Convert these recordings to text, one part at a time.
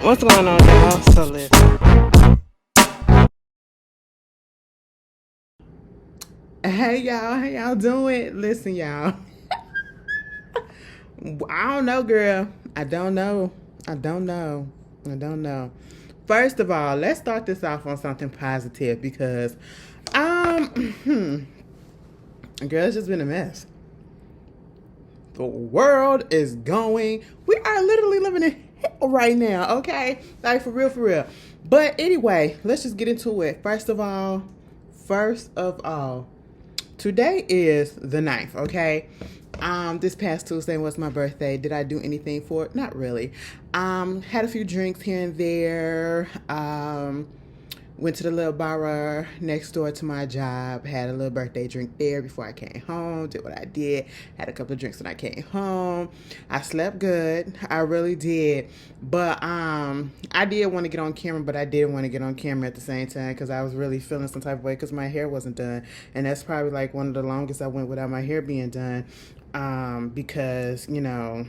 What's going on, y'all? So listen. Hey y'all, how y'all doing? Listen, y'all. I don't know, girl. I don't know. I don't know. I don't know. First of all, let's start this off on something positive because, girl, it's just been a mess. The world is going. We are literally living in hell right now, okay? Like for real, for real. But anyway, let's just get into it. First of all, today is the 9th, okay? This past Tuesday was my birthday. Did I do anything for it? Not really. Had a few drinks here and there. Went to the little bar next door to my job. Had a little birthday drink there before I came home. Did what I did. Had a couple of drinks when I came home. I slept good. I really did. But I did want to get on camera, but I didn't want to get on camera at the same time because I was really feeling some type of way because my hair wasn't done. And that's probably like one of the longest I went without my hair being done. Because, you know,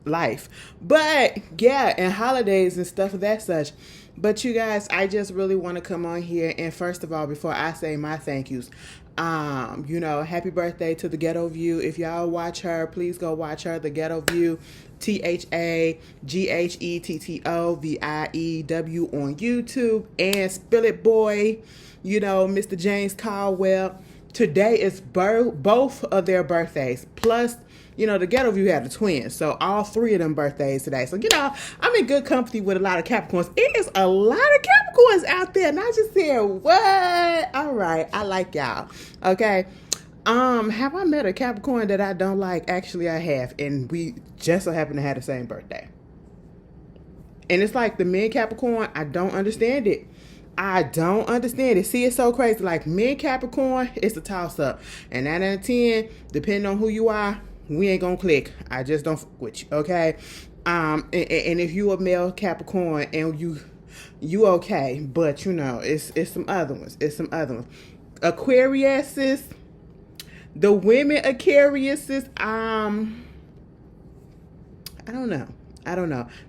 life. But yeah, and holidays and stuff of that such. But you guys, I just really want to come on here and first of all, before I say my thank yous, happy birthday to the Ghetto View. If y'all watch her, please go watch her. The Ghetto View, THAGHETTOVIEW on YouTube, and Spill It Boy, Mr. James Caldwell. Today is both of their birthdays. Plus, the Ghetto View had the twins. So all three of them birthdays today. So, I'm in good company with a lot of Capricorns. It is a lot of Capricorns out there. And I just said, what? All right. I like y'all. Okay. Have I met a Capricorn that I don't like? Actually, I have. And we just so happen to have the same birthday. And it's like the men Capricorn, I don't understand it. I don't understand it. See, it's so crazy. Like men Capricorn, it's a toss up. And 9 out of 10, depending on who you are, we ain't gonna click. I just don't fuck with you, okay? And if you a male Capricorn and you okay, but it's some other ones. It's some other ones. Aquariuses, the women Aquariuses, I don't know.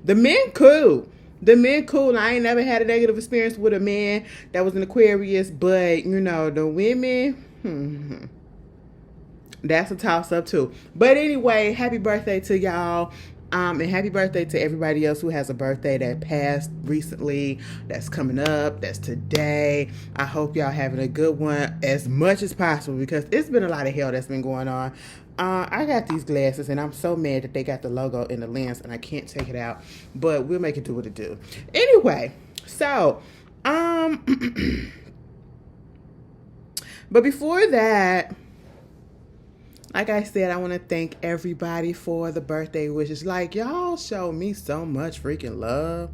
The men cool. I ain't never had a negative experience with a man that was an Aquarius, but the women, that's a toss up too. But anyway, happy birthday to y'all. And happy birthday to everybody else who has a birthday that passed recently, that's coming up, that's today. I hope y'all having a good one as much as possible because it's been a lot of hell that's been going on. I got these glasses and I'm so mad that they got the logo in the lens and I can't take it out, but we'll make it do what it do. Anyway, so, but before that, like I said, I want to thank everybody for the birthday wishes. Like, y'all show me so much freaking love.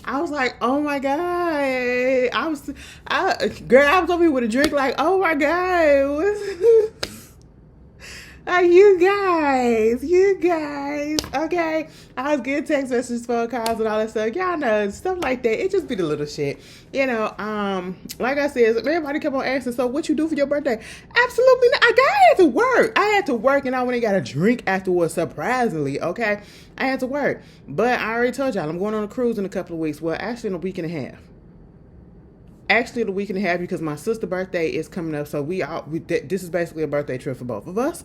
I was like, oh my God. I was over here with a drink like, oh my God. You guys, okay? I was getting text messages, phone calls, and all that stuff. Y'all know, stuff like that. It just be the little shit. Like I said, everybody kept on asking, so what you do for your birthday? Absolutely not. I had to work. And I went and got a drink afterwards, surprisingly, okay? I had to work. But I already told y'all, I'm going on a cruise in a couple of weeks. Well, actually, in a week and a half. Because my sister's birthday is coming up, so this is basically a birthday trip for both of us.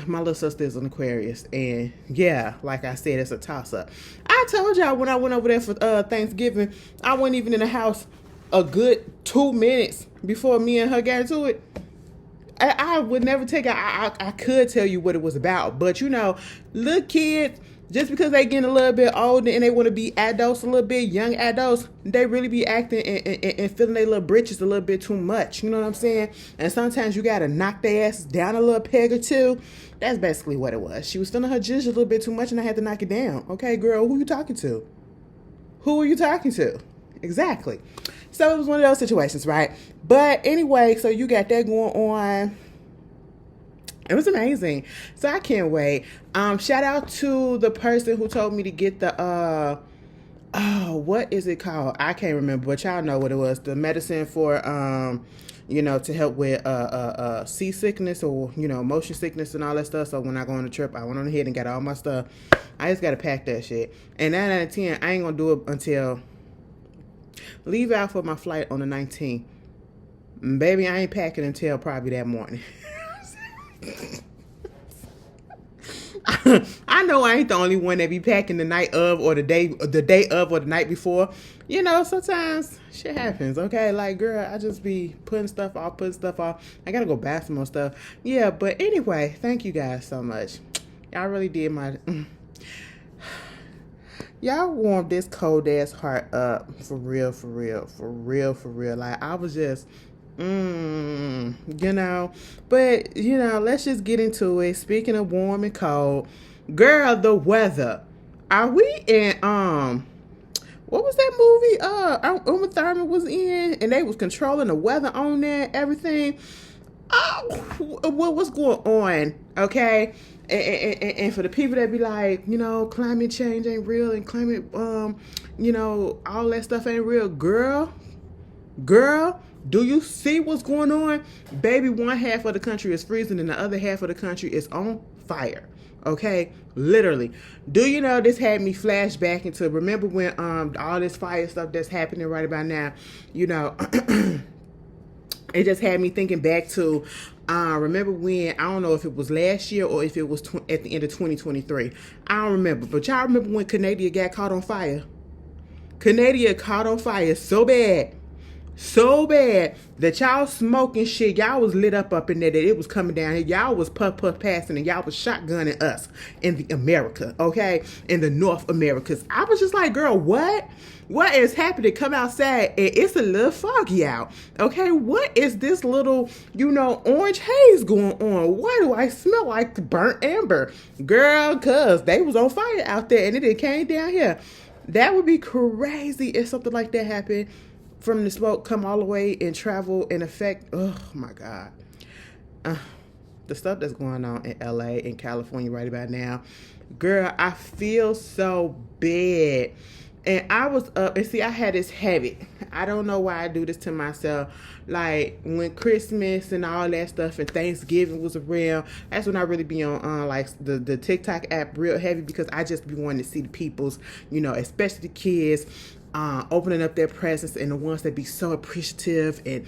My little sister is an Aquarius, and yeah, like I said, it's a toss-up. I told y'all when I went over there for Thanksgiving, I wasn't even in the house a good 2 minutes before me and her got into it. I would never take it. I could tell you what it was about, but little kids, just because they getting a little bit older and they want to be adults a little bit, young adults, they really be acting and feeling their little britches a little bit too much. You know what I'm saying? And sometimes you got to knock their asses down a little peg or two. That's basically what it was. She was feeling her jizz a little bit too much and I had to knock it down. Okay, girl, who you talking to? Who are you talking to? Exactly. So it was one of those situations, right? But anyway, so you got that going on. It was amazing. So I can't wait. Shout out to the person who told me to get the Oh, what is it called? I can't remember, but y'all know what it was. The medicine for to help with seasickness or motion sickness and all that stuff. So when I go on the trip, I went on ahead and got all my stuff. I just gotta pack that shit. And 9 out of 10, I ain't gonna do it until leave out for my flight on the 19th. Baby, I ain't packing until probably that morning. I know I ain't the only one that be packing the night of or the day of or the night before. Sometimes shit happens, okay? Like, girl, I just be putting stuff off. I gotta go buy some more stuff. Yeah, but anyway, thank you guys so much. Y'all really did my... Y'all warmed this cold ass heart up for real. Like, I was just... but let's just get into it. Speaking of warm and cold, girl, the weather. Are we in what was that movie Uma Thurman was in, and they was controlling the weather on there, everything? Oh, what's going on? Okay. And for the people that be like, climate change ain't real and climate all that stuff ain't real, girl, do you see what's going on? Baby, one half of the country is freezing and the other half of the country is on fire. Okay? Literally. Do you know this had me flash back into, remember when all this fire stuff that's happening right about now, it just had me thinking back to remember when, I don't know if it was last year or if it was at the end of 2023. I don't remember. But y'all remember when Canada got caught on fire? Canada caught on fire so bad that y'all smoking shit. Y'all was lit up in there that it was coming down here. Y'all was puff passing and y'all was shotgunning us in the America, okay? In the North Americas. I was just like, girl, what? What is happening? Come outside and it's a little foggy out, okay? What is this little, orange haze going on? Why do I smell like burnt amber? Girl, cause they was on fire out there and it came down here. That would be crazy if something like that happened. From the smoke come all the way and travel and affect, oh my God. The stuff that's going on in LA and California right about now. Girl, I feel so bad. And I was up, and see, I had this habit. I don't know why I do this to myself. Like, when Christmas and all that stuff and Thanksgiving was around, that's when I really be on like the TikTok app real heavy, because I just be wanting to see the people's, especially the kids, opening up their presents, and the ones that be so appreciative, and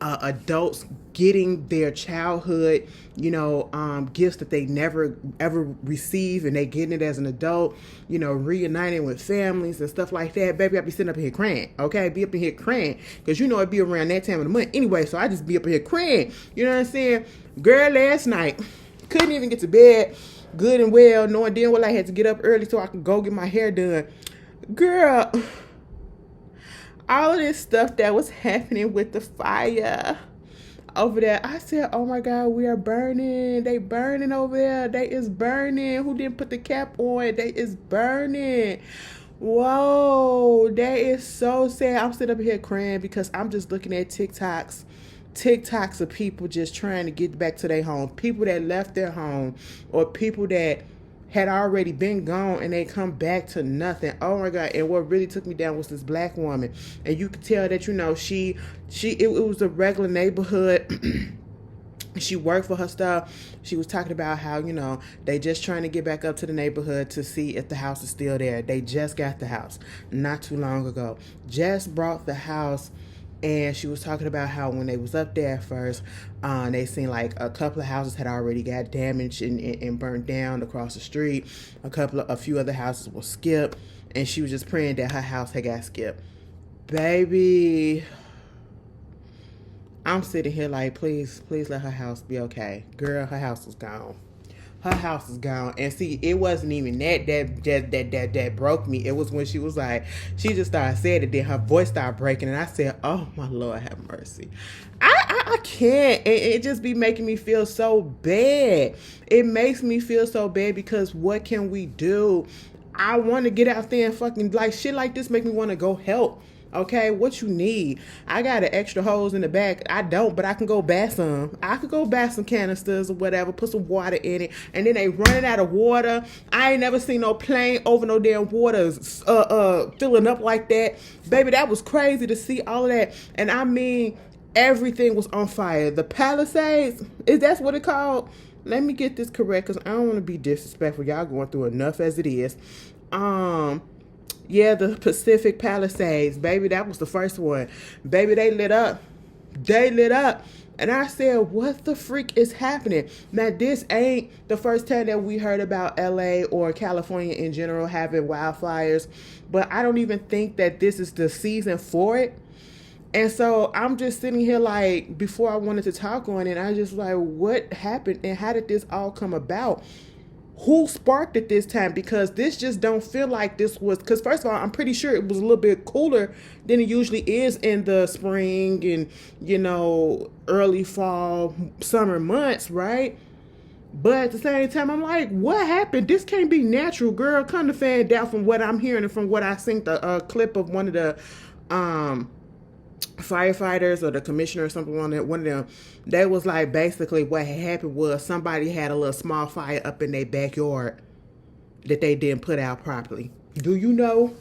adults getting their childhood gifts that they never ever receive, and they getting it as an adult, reuniting with families and stuff like that. Baby, I be sitting up here crying, okay? Be up in here crying, because it be around that time of the month anyway, so I just be up in here crying, you know what I'm saying? Girl, last night couldn't even get to bed good and well, knowing damn well I had to get up early so I could go get my hair done. Girl, all of this stuff that was happening with the fire over there, I said, oh my God, we are burning. They burning over there. They is burning. Who didn't put the cap on? They is burning. Whoa, that is so sad. I'm sitting up here crying because I'm just looking at TikToks of people just trying to get back to their home. People that left their home, or people that had already been gone and they come back to nothing. Oh my God. And what really took me down was this black woman. And you could tell that, it was a regular neighborhood. She worked for her stuff. She was talking about how, they just trying to get back up to the neighborhood to see if the house is still there. They just got the house not too long ago. Just brought the house. And she was talking about how when they was up there at first, they seen like a couple of houses had already got damaged and burned down across the street. A few other houses were skipped. And she was just praying that her house had got skipped. Baby, I'm sitting here like, please let her house be okay. Girl, her house was gone. Her house is gone. And see, it wasn't even that broke me. It was when she was like, she just started saying it, then her voice started breaking, and I said, oh my Lord, have mercy. I can't. It just be making me feel so bad. It makes me feel so bad, because what can we do? I want to get out there and fucking, like, shit like this make me want to go help. Okay, what you need? I got an extra hose in the back. I don't, but I can go buy some. I could go buy some canisters or whatever, put some water in it, and then they running out of water. I ain't never seen no plane over no damn water filling up like that. Baby, that was crazy to see all of that. And I mean, everything was on fire. The Palisades, is that's what it called? Let me get this correct, because I don't want to be disrespectful. Y'all going through enough as it is. Yeah, the Pacific Palisades, baby, that was the first one. Baby, they lit up. They lit up. And I said, what the freak is happening? Now, this ain't the first time that we heard about LA or California in general having wildfires, but I don't even think that this is the season for it. And so I'm just sitting here like, before I wanted to talk on it, I just like, what happened and how did this all come about? Who sparked it this time? Because this just don't feel like this was, because first of all, I'm pretty sure it was a little bit cooler than it usually is in the spring and, early fall, summer months, right? But at the same time, I'm like, what happened? This can't be natural, girl. Come to find out from what I'm hearing and from what I seen the clip of one of the firefighters or the commissioner or something on that, one of them, they was like, basically what had happened was somebody had a little small fire up in their backyard that they didn't put out properly. Do you know?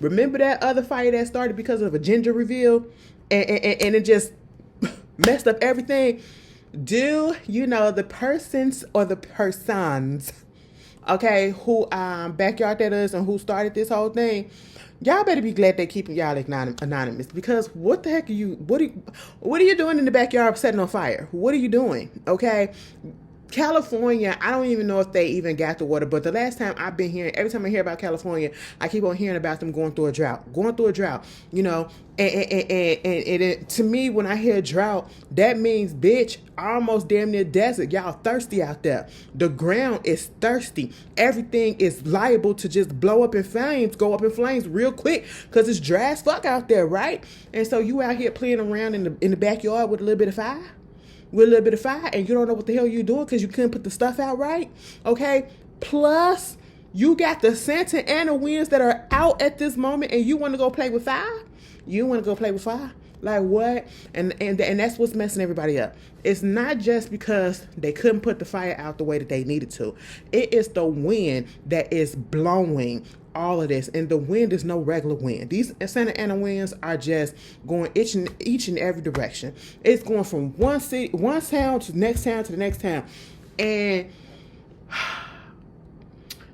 Remember that other fire that started because of a gender reveal and it just messed up everything? Do you know the persons, okay, who backyard that is and who started this whole thing? Y'all better be glad they keeping y'all anonymous, because what the heck what are you doing in the backyard setting on fire? What are you doing? Okay. California, I don't even know if they even got the water, but the last time I've been hearing, every time I hear about California, I keep on hearing about them going through a drought, and to me, when I hear drought, that means, bitch, almost damn near desert. Y'all thirsty out there. The ground is thirsty. Everything is liable to just blow up in flames, go up in flames real quick, because it's dry as fuck out there, right? And so you out here playing around in the backyard with a little bit of fire? And you don't know what the hell you're doing because you couldn't put the stuff out right, okay? Plus, you got the Santa Ana winds that are out at this moment, and you want to go play with fire? Like what? And that's what's messing everybody up. It's not just because they couldn't put the fire out the way that they needed to. It is the wind that is blowing all of this, and the wind is no regular wind. These Santa Ana winds are just going each and every direction. It's going from one town to the next town to the next town, and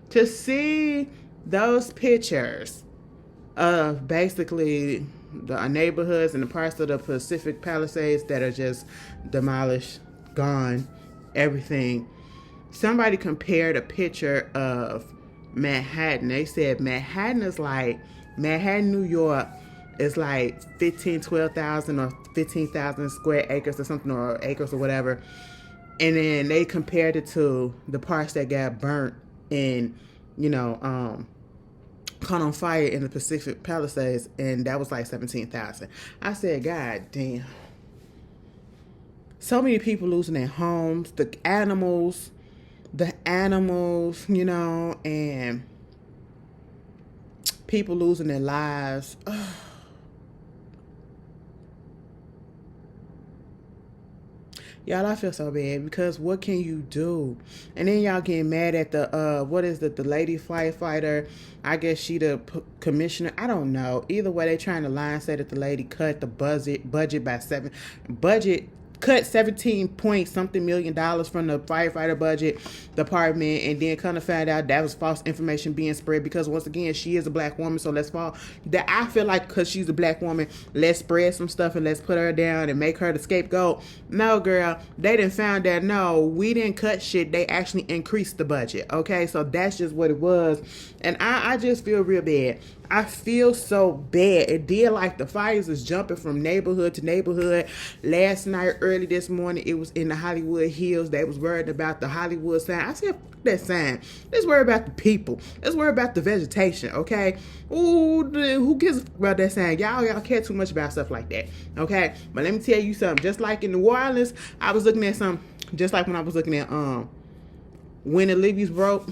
to see those pictures of basically the neighborhoods and the parts of the Pacific Palisades that are just demolished, gone, everything. Somebody compared a picture of Manhattan. They said Manhattan, New York is like 12,000 or 15,000 square acres or something, or acres or whatever. And then they compared it to the parts that got burnt and, caught on fire in the Pacific Palisades, and that was like 17,000. I said, God damn. So many people losing their homes, the animals, and people losing their lives. Ugh. Y'all, I feel so bad, because what can you do? And then y'all getting mad at the lady firefighter. I guess she the commissioner. I don't know. Either way, they trying to line say that the lady cut the budget by cut 17 point something $million from the firefighter budget department, and then kind of found out that was false information being spread, because once again, she is a black woman. So I feel like because she's a black woman, let's spread some stuff and let's put her down and make her the scapegoat. No, girl, they didn't found out. No, we didn't cut shit. They actually increased the budget. Okay, so that's just what it was. And I just feel real bad. I feel so bad. It did like the fires is jumping from neighborhood to neighborhood. Last night, early this morning, it was in the Hollywood Hills. They was worried about the Hollywood sign. I said, fuck that sign. Let's worry about the people. Let's worry about the vegetation, okay? Ooh, who gives a fuck about that sign? Y'all care too much about stuff like that, okay? But let me tell you something. Just like in New Orleans, I was looking at something, just like when I was looking at When the Levees Broke,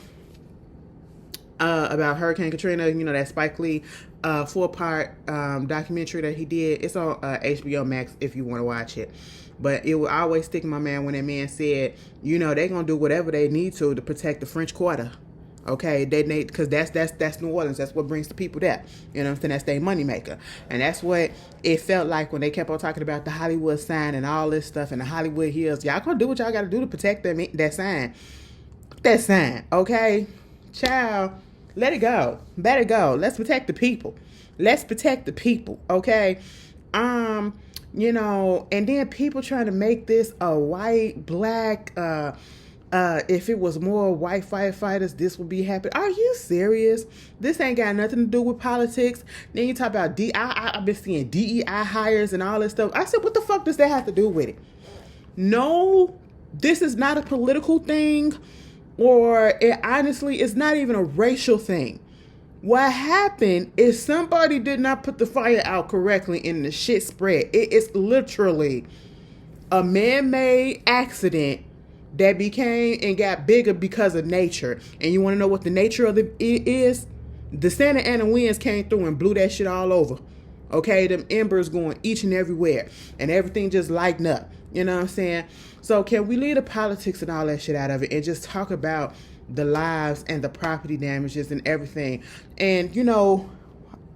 about Hurricane Katrina, that Spike Lee 4-part documentary that he did. It's on HBO Max if you want to watch it. But it will always stick in my mind when that man said, you know, they're gonna do whatever they need to protect the French Quarter. Okay, they need, because that's New Orleans. That's what brings the people there. You know what I'm saying? That's their money maker, and that's what it felt like when they kept on talking about the Hollywood sign and all this stuff and the Hollywood Hills. Y'all gonna do what y'all got to do to protect that sign. That sign, okay, child. Let it go. Let it go. Let's protect the people. Let's protect the people. Okay. You know, and then people trying to make this a white, black, if it was more white firefighters, this would be happening. Are you serious? This ain't got nothing to do with politics. Then you talk about I've been seeing DEI hires and all this stuff. I said, what the fuck does that have to do with it? No, this is not a political thing, or honestly, it's not even a racial thing. What happened is somebody did not put the fire out correctly and the shit spread. It is literally a man-made accident that became and got bigger because of nature. And you want to know what the nature of it is? The Santa Ana winds came through and blew that shit all over. Okay, them embers going each and everywhere, and everything just lighting up. You know what I'm saying? So can we leave the politics and all that shit out of it and just talk about the lives and the property damages and everything? And, you know,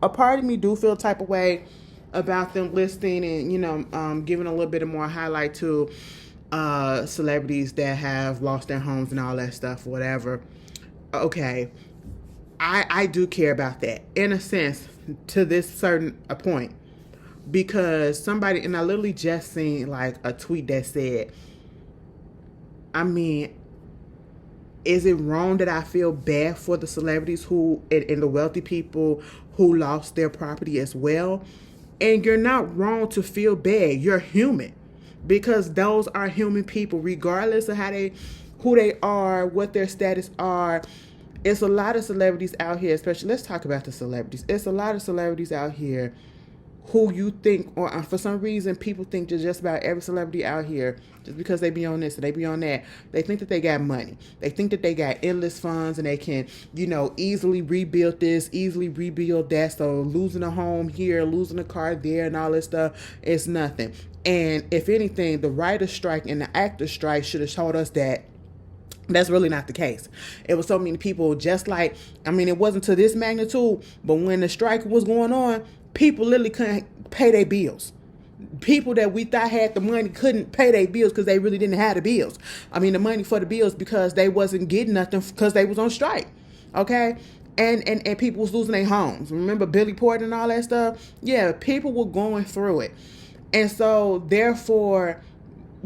a part of me do feel type of way about them listing and, you know, giving a little bit of more highlight to celebrities that have lost their homes and all that stuff, whatever. Okay, I do care about that in a sense to this certain point, because somebody, and I literally just seen like a tweet that said, I mean, is it wrong that I feel bad for the celebrities who and the wealthy people who lost their property as well? And you're not wrong to feel bad. You're human, because those are human people, regardless of who they are, what their status are. It's a lot of celebrities out here, especially, let's talk about the celebrities. It's a lot of celebrities out here who you think, or for some reason, people think that just about every celebrity out here, just because they be on this and they be on that, they think that they got money. They think that they got endless funds and they can, you know, easily rebuild this, easily rebuild that. So losing a home here, losing a car there, and all this stuff is nothing. And if anything, the writer's strike and the actor's strike should have told us that that's really not the case. It was so many people, just like, I mean, it wasn't to this magnitude, but when the strike was going on, people literally couldn't pay their bills. People that we thought had the money couldn't pay their bills because they really didn't have the bills. I mean, the money for the bills, because they wasn't getting nothing because they was on strike. Okay? And people was losing their homes. Remember Billy Porter and all that stuff? Yeah, people were going through it. And so, therefore,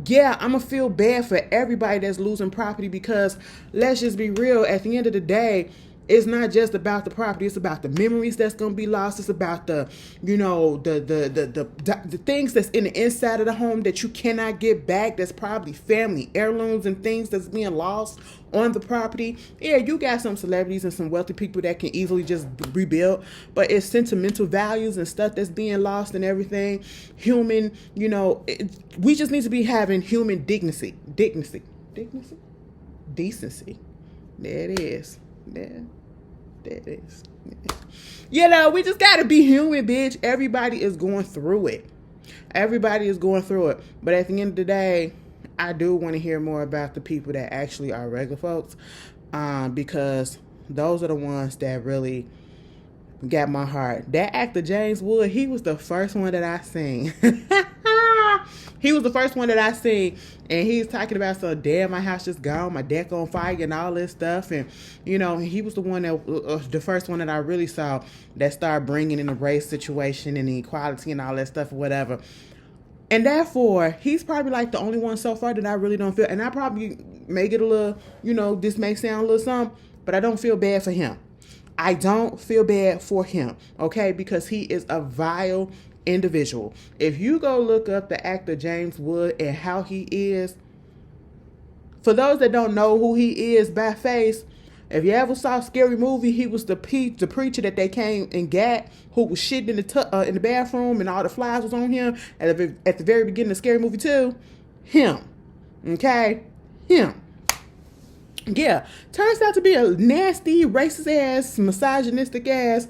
yeah, I'm going to feel bad for everybody that's losing property, because let's just be real. At the end of the day, it's not just about the property. It's about the memories that's going to be lost. It's about the, you know, the things that's in the inside of the home that you cannot get back. That's probably family heirlooms and things that's being lost on the property. Yeah, you got some celebrities and some wealthy people that can easily just rebuild, but it's sentimental values and stuff that's being lost and everything. Human, you know, we just need to be having human decency. There it is. There it is. You know, we just gotta be human, bitch. Everybody is going through it. Everybody is going through it. But at the end of the day, I do want to hear more about the people that actually are regular folks, because those are the ones that really got my heart. That actor James Wood, he was the first one that I seen. He was the first one that I seen, and he's talking about, so damn, my house just gone, my deck on fire and all this stuff. And, you know, he was the one that, the first one that I really saw that started bringing in the race situation and the equality and all that stuff or whatever. And therefore, he's probably like the only one so far that I really don't feel, and I probably may get a little, you know, this may sound a little something, but I don't feel bad for him. I don't feel bad for him, okay, because he is a vile individual. If you go look up the actor James Wood and how he is, for those that don't know who he is by face, if you ever saw Scary Movie, he was the preacher that they came and got, who was shitting in the bathroom and all the flies was on him at the very beginning of Scary Movie 2. Him. Okay? Him. Yeah. Turns out to be a nasty, racist ass, misogynistic ass,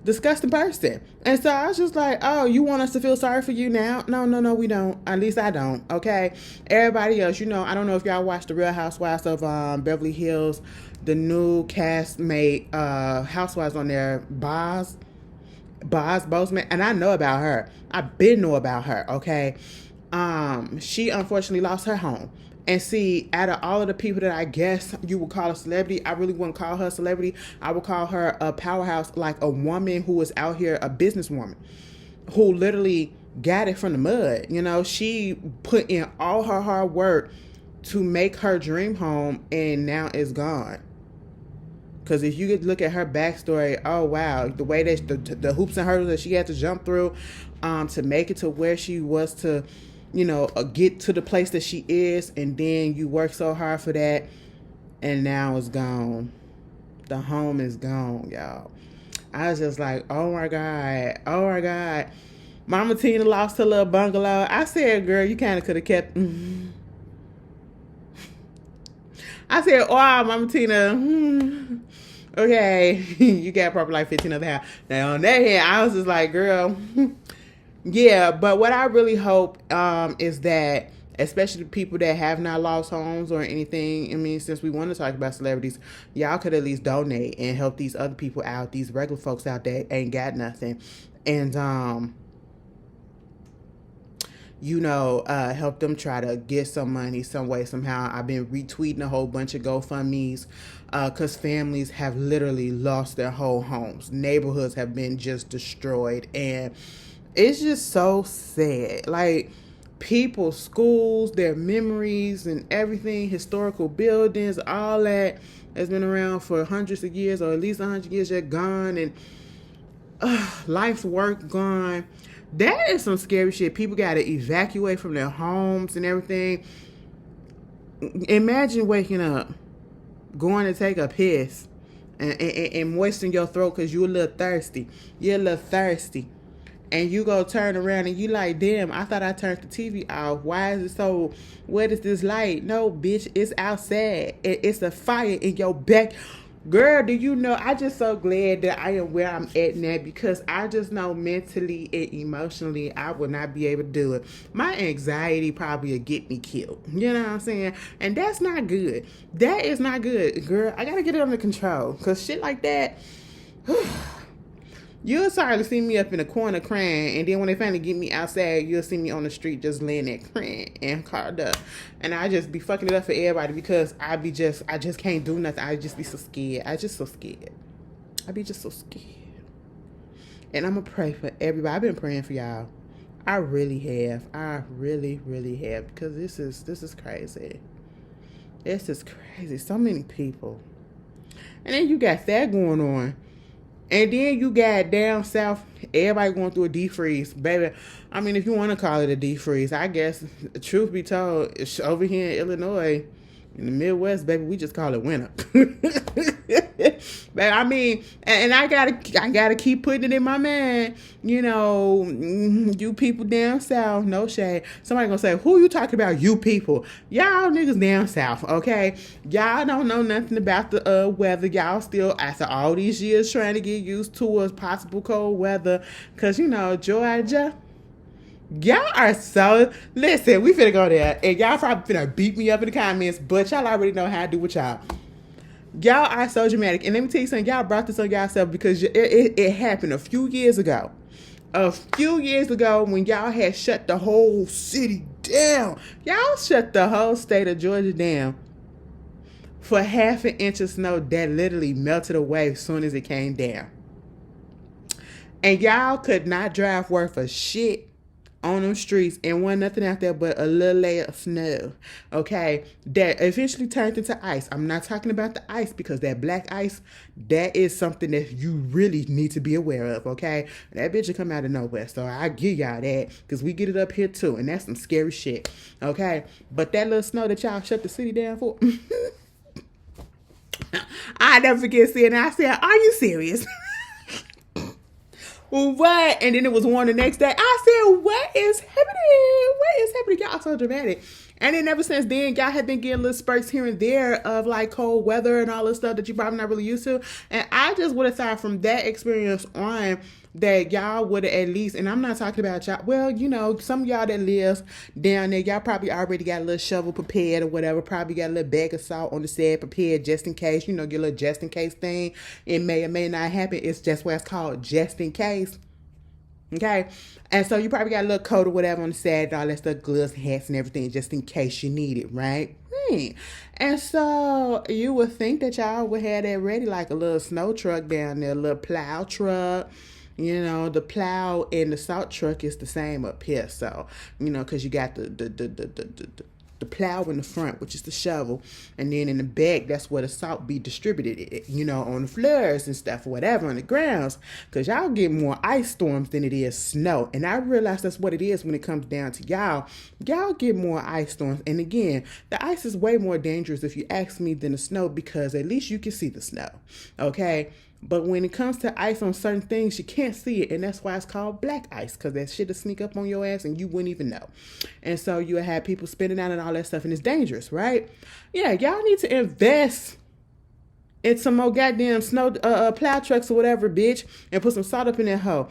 disgusting person. And so I was just like, oh, you want us to feel sorry for you now? No, no, no, we don't. At least I don't. Okay. Everybody else, I don't know if y'all watched the Real Housewives of Beverly Hills. The new castmate housewives on there, Boz Bozeman, and I know about her. I've been know about her, okay? She unfortunately lost her home. And see, out of all of the people that I guess you would call a celebrity, I really wouldn't call her a celebrity. I would call her a powerhouse, like a woman who is out here, a businesswoman, who literally got it from the mud. She put in all her hard work to make her dream home, and now it's gone. Because if you could look at her backstory, oh wow, the way that the hoops and hurdles that she had to jump through to make it to where she was to, get to the place that she is, and then you work so hard for that, and now it's gone. The home is gone, y'all. I was just like, oh my God. Mama Tina lost her little bungalow. I said, girl, you kind of could have kept... I said, oh, Mama Tina, okay, you got probably like 15 other house. Now, on that hand, I was just like, girl, yeah. But what I really hope is that, especially the people that have not lost homes or anything, since we want to talk about celebrities, y'all could at least donate and help these other people out, these regular folks out there ain't got nothing. And, help them try to get some money some way, somehow. I've been retweeting a whole bunch of GoFundMes because families have literally lost their whole homes. Neighborhoods have been just destroyed. And it's just so sad. Like, people's schools, their memories and everything, historical buildings, all that has been around for hundreds of years, or at least 100 years, they're gone. And life's work gone. That is some scary shit. People got to evacuate from their homes and everything. Imagine waking up, going to take a piss, and moistening your throat because you're a little thirsty. And you go turn around and you like, damn, I thought I turned the TV off. Why is it so, what is this light? No, bitch, it's outside. It's a fire in your back. Girl, do you know, I just so glad that I am where I'm at now, because I just know mentally and emotionally I would not be able to do it. My anxiety probably would get me killed. You know what I'm saying? And that's not good. That is not good. Girl, I got to get it under control, because shit like that, you'll sorry to see me up in the corner crying, and then when they finally get me outside, you'll see me on the street just laying there crying and caught up. And I just be fucking it up for everybody, because I just can't do nothing. I just be so scared. I be just so scared. And I'm going to pray for everybody. I've been praying for y'all. I really have. I really, really have, because this is crazy. This is crazy. So many people. And then you got that going on. And then you got down south, everybody going through a defreeze, baby. If you want to call it a defreeze, I guess, truth be told, it's over here in Illinois, in the Midwest, baby, we just call it winter. But and I gotta keep putting it in my mind. You people down south, no shade. Somebody gonna say, who you talking about? You people, y'all niggas down south, okay? Y'all don't know nothing about the weather. Y'all still, after all these years, trying to get used to a possible cold weather, cause Georgia. Y'all are so... Listen, we finna go there, and y'all probably finna beat me up in the comments, but y'all already know how I do with y'all. Y'all are so dramatic. And let me tell you something, y'all brought this on y'allself, because it happened a few years ago. When y'all had shut the whole city down. Y'all shut the whole state of Georgia down for half an inch of snow that literally melted away as soon as it came down. And y'all could not drive worth a shit on them streets, and wasn't nothing out there but a little layer of snow, okay, that eventually turned into ice. I'm not talking about the ice, because that black ice, that is something that you really need to be aware of, okay? That bitch will come out of nowhere, so I give y'all that, because we get it up here too, and that's some scary shit, okay? But that little snow that y'all shut the city down for, I never forget seeing it. I said, are you serious? What? And then it was warm the next day. I said, what is happening? What is happening? Y'all so dramatic. And then ever since then, y'all have been getting little spurts here and there of like cold weather and all this stuff that you probably not really used to. And I just would have thought from that experience on that y'all would have at least, and I'm not talking about y'all, well, you know, some of y'all that lives down there, y'all probably already got a little shovel prepared or whatever, probably got a little bag of salt on the side prepared just in case, you know, your little just in case thing. It may or may not happen. It's just what it's called, just in case. Okay, and so you probably got a little coat or whatever on the side, and all that stuff, gloves, hats, and everything, just in case you need it, right? And so you would think that y'all would have that ready, like a little snow truck down there, a little plow truck. You know, the plow and the salt truck is the same up here. So, you know, because you got the plow in the front, which is the shovel, and then in the back, that's where the salt be distributed, you know, on the floors and stuff, or whatever, on the grounds, because y'all get more ice storms than it is snow. And I realize that's what it is when it comes down to y'all. Y'all get more ice storms. And again, the ice is way more dangerous, if you ask me, than the snow, because at least you can see the snow. Okay. But when it comes to ice on certain things, you can't see it. And that's why it's called black ice, because that shit will sneak up on your ass and you wouldn't even know. And so you'll have people spinning out and all that stuff, and it's dangerous, right? Yeah, y'all need to invest in some more goddamn snow plow trucks or whatever, bitch, and put some salt up in that hoe.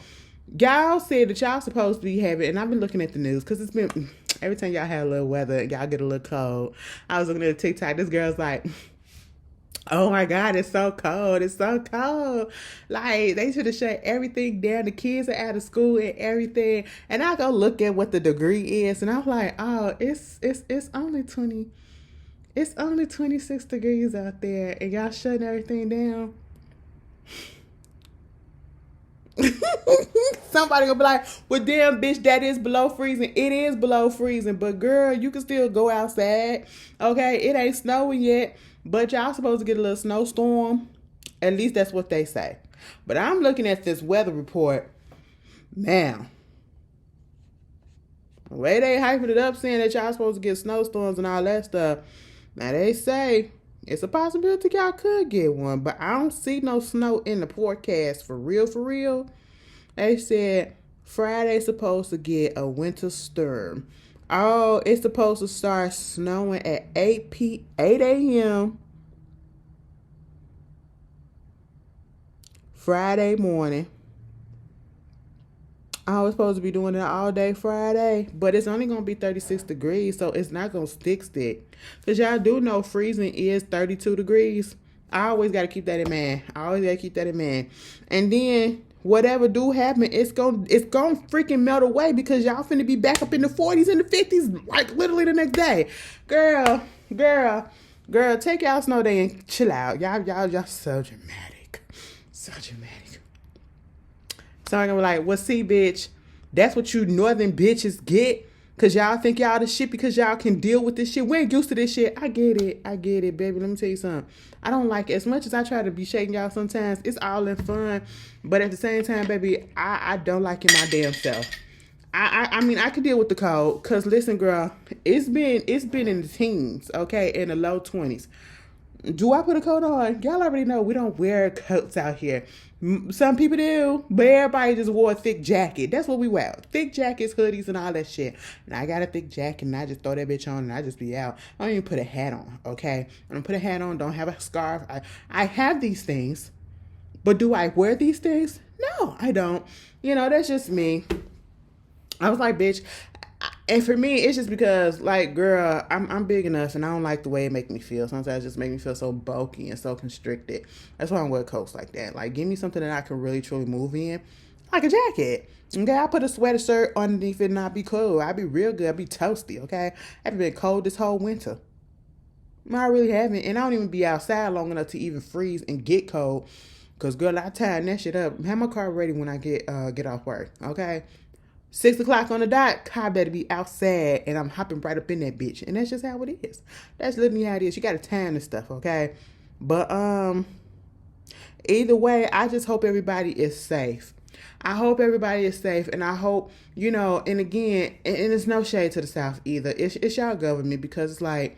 Y'all said that y'all supposed to be having, and I've been looking at the news, because it's been, every time y'all have a little weather, y'all get a little cold. I was looking at TikTok, this girl's like, oh my God, it's so cold. It's so cold. Like, they should have shut everything down. The kids are out of school and everything. And I go look at what the degree is, and I'm like, oh, it's only 26 degrees out there, and y'all shutting everything down. Somebody gonna be like, well, damn, bitch, that is below freezing. It is below freezing, but girl, you can still go outside. Okay, it ain't snowing yet, but y'all supposed to get a little snowstorm. At least that's what they say. But I'm looking at this weather report. Man, the way they hyping it up, saying that y'all supposed to get snowstorms and all that stuff. Now they say it's a possibility y'all could get one, but I don't see no snow in the forecast for real, for real. They said Friday's supposed to get a winter storm. Oh, it's supposed to start snowing at 8 a.m. Friday morning. I was supposed to be doing it all day Friday, but it's only going to be 36 degrees, so it's not going to stick. Because y'all do know freezing is 32 degrees. I always got to keep that in mind. And then whatever do happen, it's going to freaking melt away, because y'all finna be back up in the 40s and the 50s, like literally the next day. Girl, take y'all snow day and chill out. Y'all so dramatic. So dramatic. So I'm gonna be like, well, see, bitch, that's what you northern bitches get, because y'all think y'all the shit because y'all can deal with this shit. We ain't used to this shit. I get it, baby. Let me tell you something. I don't like it. As much as I try to be shaking y'all sometimes, it's all in fun. But at the same time, baby, I don't like it my damn self. I mean, I could deal with the cold, because listen, girl, it's been in the teens, okay, in the low 20s. Do I put a coat on? Y'all already know we don't wear coats out here. Some people do, but everybody just wore a thick jacket. That's what we wear. Thick jackets, hoodies, and all that shit. And I got a thick jacket, and I just throw that bitch on, and I just be out. I don't even put a hat on, okay? I don't put a hat on, don't have a scarf. I have these things, but do I wear these things? No, I don't. You know, that's just me. I was like, bitch. And for me, it's just because, like, girl, I'm big enough, and I don't like the way it make me feel. Sometimes it just make me feel so bulky and so constricted. That's why I wear coats like that. Like, give me something that I can really, truly move in, like a jacket. Okay, I put a sweater shirt underneath it, and I'll be cool. I'll be real good. I'll be toasty, okay? I haven't been cold this whole winter. I really haven't, and I don't even be outside long enough to even freeze and get cold. Because, girl, I tie that shit up. Have my car ready when I get off work, okay? 6 o'clock on the dot, car better be outside, and I'm hopping right up in that bitch. And that's just how it is. That's literally how it is. You got to time this stuff, okay? But either way, I just hope everybody is safe. I hope everybody is safe, and I hope, you know, and again, and it's no shade to the South either. It's y'all government, because it's like,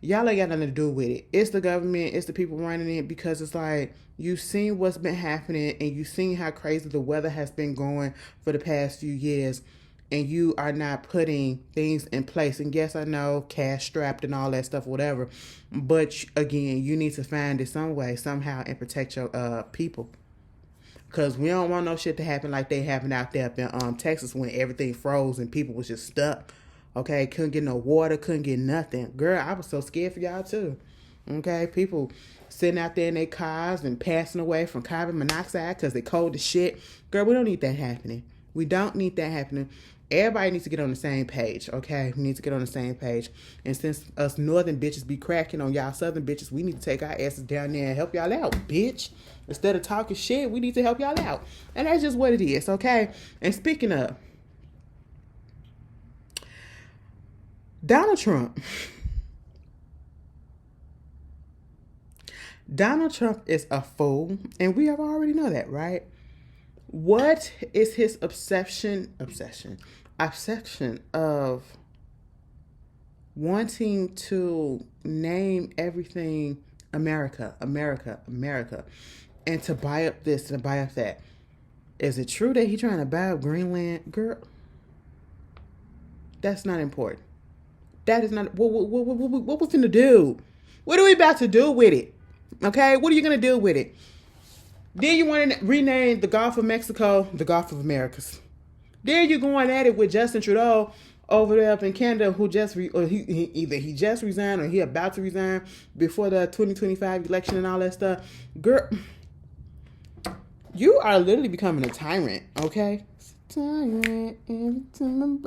Y'all ain't got nothing to do with it. It's the government, it's the people running it, because it's like, you've seen what's been happening and you've seen how crazy the weather has been going for the past few years, and you are not putting things in place. And yes, I know, cash strapped and all that stuff, whatever. But again, you need to find it some way, somehow, and protect your people. Because we don't want no shit to happen like they happened out there up in Texas, when everything froze and people was just stuck. Okay, couldn't get no water, couldn't get nothing. Girl, I was so scared for y'all too. Okay, people sitting out there in their cars and passing away from carbon monoxide because they cold as shit. Girl, we don't need that happening. We don't need that happening. Everybody needs to get on the same page, okay? We need to get on the same page. And since us northern bitches be cracking on y'all southern bitches, we need to take our asses down there and help y'all out, bitch. Instead of talking shit, we need to help y'all out. And that's just what it is, okay? And speaking of, Donald Trump. Donald Trump is a fool, and we have already know that, right? What is his obsession of wanting to name everything America, America, America, and to buy up this and buy up that? Is it true that he's trying to buy up Greenland? Girl, that's not important. That is not, what we finna do? What are we about to do with it? Okay, what are you gonna do with it? Then you want to rename the Gulf of Mexico the Gulf of Americas. Then you going at it with Justin Trudeau over there up in Canada, who just either he just resigned or he about to resign before the 2025 election and all that stuff. Girl, you are literally becoming a tyrant, okay? Tyrant.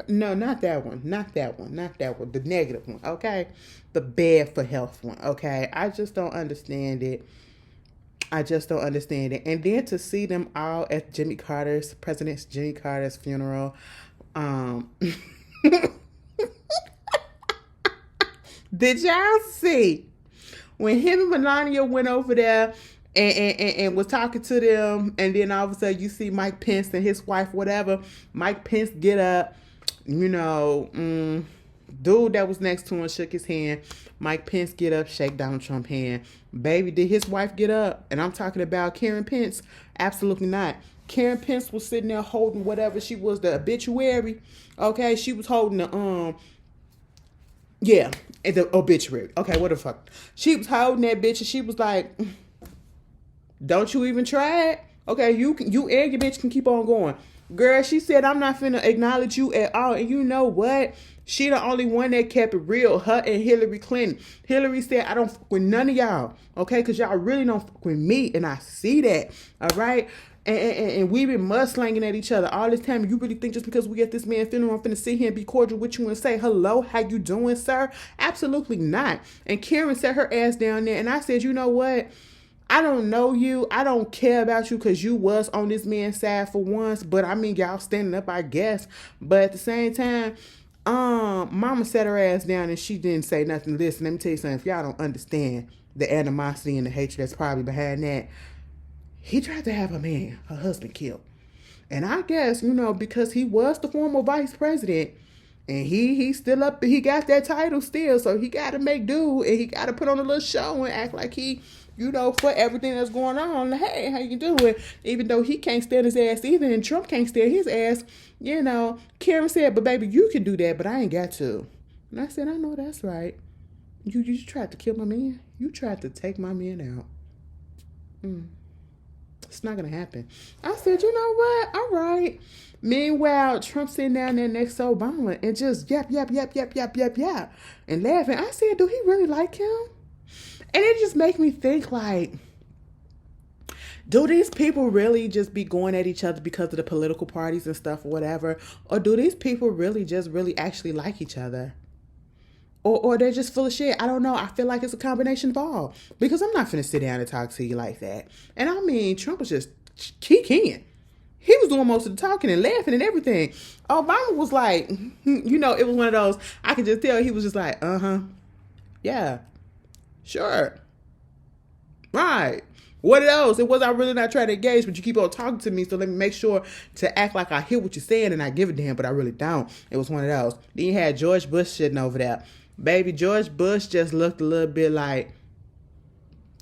No, not that one. Not that one. Not that one. The negative one, okay? The bad for health one, okay? I just don't understand it. I just don't understand it. And then to see them all at President Jimmy Carter's funeral. Did y'all see when him and Melania went over there and was talking to them, and then all of a sudden you see Mike Pence and his wife, whatever. Mike Pence get up, dude that was next to him shook his hand. Mike Pence get up, shake Donald Trump's hand. Baby, did his wife get up? And I'm talking about Karen Pence. Absolutely not. Karen Pence was sitting there holding whatever she was, the obituary. Okay, she was holding the the obituary. Okay, what the fuck? She was holding that bitch, and she was like, "Don't you even try it? Okay, you and your bitch can keep on going." Girl, she said, "I'm not finna acknowledge you at all." And you know what? She the only one that kept it real. Her and Hillary Clinton. Hillary said, "I don't fuck with none of y'all." Okay, because y'all really don't fuck with me. And I see that. All right. And we've been mudslanging at each other all this time. You really think just because we get this man funeral, I'm finna sit here and be cordial with you and say, "Hello, how you doing, sir?" Absolutely not. And Karen sat her ass down there, and I said, "You know what? I don't know you. I don't care about you because you was on this man's side for once. But I mean, y'all standing up, I guess. But at the same time, mama sat her ass down and she didn't say nothing. Listen, let me tell you something. If y'all don't understand the animosity and the hatred that's probably behind that, he tried to have her husband killed. And I guess, because he was the former vice president, and he still up, he got that title still, so he got to make do, and he got to put on a little show and act like he, for everything that's going on. Hey, how you doing? Even though he can't stand his ass either, and Trump can't stand his ass, Karen said, "But baby, you can do that, but I ain't got to." And I said, "I know that's right. You tried to kill my man. You tried to take my man out. It's not going to happen." I said, "You know what? All right." Meanwhile, Trump sitting down there next to Obama and just yap, and laughing. I said, do he really like him? And it just makes me think, like, do these people really just be going at each other because of the political parties and stuff or whatever? Or do these people really actually like each other? Or they're just full of shit? I don't know. I feel like it's a combination of all. Because I'm not finna sit down and talk to you like that. And I mean, Trump was just keying. He was doing most of the talking and laughing and everything. Obama was like, it was one of those, I could just tell he was just like, yeah, sure. Right. What of those? It was, I really not trying to engage, but you keep on talking to me, so let me make sure to act like I hear what you're saying and I give a damn, but I really don't. It was one of those. Then you had George Bush sitting over there. Baby, George Bush just looked a little bit like,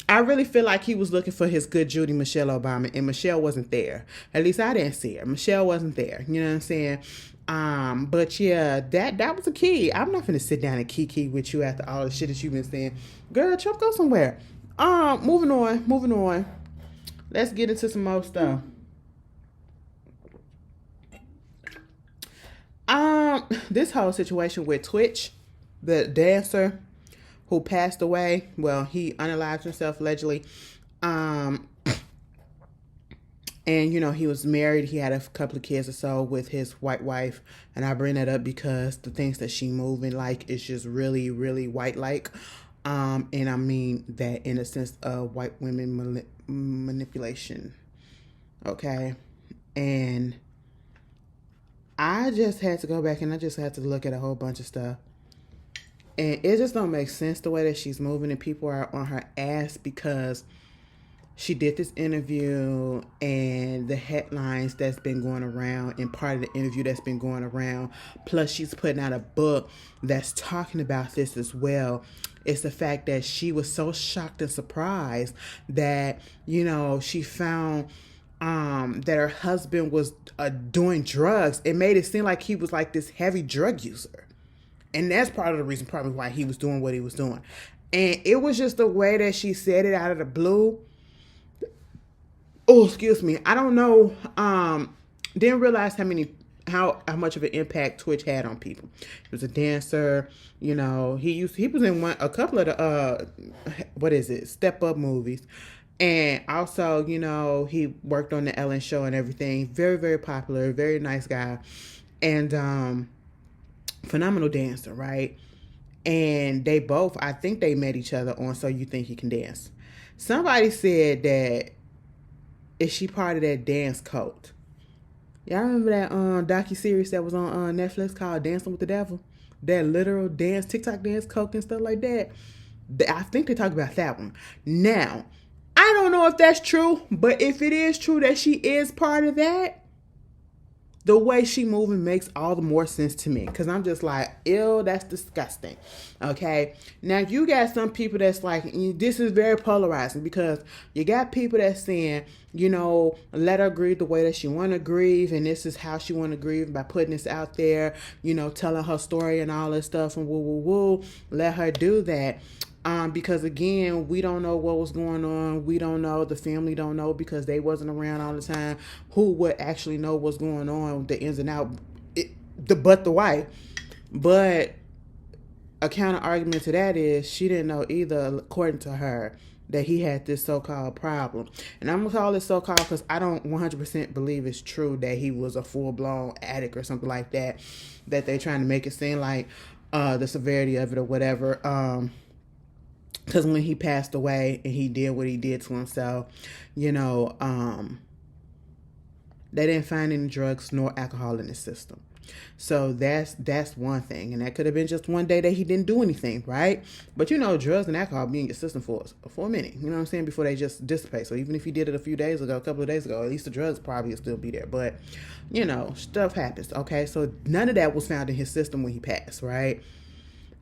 I really feel like he was looking for his good Judy Michelle Obama, and Michelle wasn't there. At least I didn't see her. Michelle wasn't there. You know what I'm saying? But yeah, that was a key. I'm not gonna sit down and kiki with you after all the shit that you've been saying. Girl, Trump, go somewhere. Moving on. Let's get into some more stuff. This whole situation with Twitch, the dancer who passed away. Well, he unalived himself allegedly. And, you know, he was married. He had a couple of kids or so with his white wife. And I bring that up because the things that she moving like is just really, really white-like. And I mean that in a sense of white women manipulation. Okay? And I just had to go back and I just had to look at a whole bunch of stuff. And it just don't make sense the way that she's moving, and people are on her ass because she did this interview and the headlines that's been going around and part of the interview that's been going around. Plus, she's putting out a book that's talking about this as well. It's the fact that she was so shocked and surprised that, you know, she found that her husband was doing drugs. It made it seem like he was like this heavy drug user. And that's part of the reason probably why he was doing what he was doing. And it was just the way that she said it out of the blue. Oh, excuse me. I don't know. Didn't realize how much of an impact Twitch had on people. He was a dancer. You know, he was in a couple of the Step Up movies. And also, you know, he worked on the Ellen Show and everything. Very, very popular. Very nice guy. And phenomenal dancer, right? And they both, I think they met each other on So You Think You Can Dance. Somebody said that, is she part of that dance cult? Y'all remember that docuseries that was on Netflix called Dancing with the Devil? That literal dance, TikTok dance cult and stuff like that. I think they talk about that one. Now, I don't know if that's true, but if it is true that she is part of that, the way she moving makes all the more sense to me. Because I'm just like, ew, that's disgusting. Okay? Now, you got some people that's like, this is very polarizing. Because you got people that's saying, you know, let her grieve the way that she want to grieve. And this is how she want to grieve by putting this out there. You know, telling her story and all this stuff. And woo. Let her do that. Because again, we don't know what was going on. We don't know. The family don't know because they wasn't around all the time. Who would actually know what's going on, the ins and outs, but the wife. But a counter argument to that is she didn't know either, according to her, that he had this so-called problem. And I'm going to call it so-called because I don't 100% believe it's true that he was a full-blown addict or something like that, that they're trying to make it seem like the severity of it or whatever. Because when he passed away and he did what he did to himself, you know, they didn't find any drugs nor alcohol in his system. So that's one thing. And that could have been just one day that he didn't do anything, right? But, you know, drugs and alcohol be in your system for a minute. You know what I'm saying? Before they just dissipate. So even if he did it a couple of days ago, at least the drugs probably will still be there. But, you know, stuff happens, okay? So none of that was found in his system when he passed, right?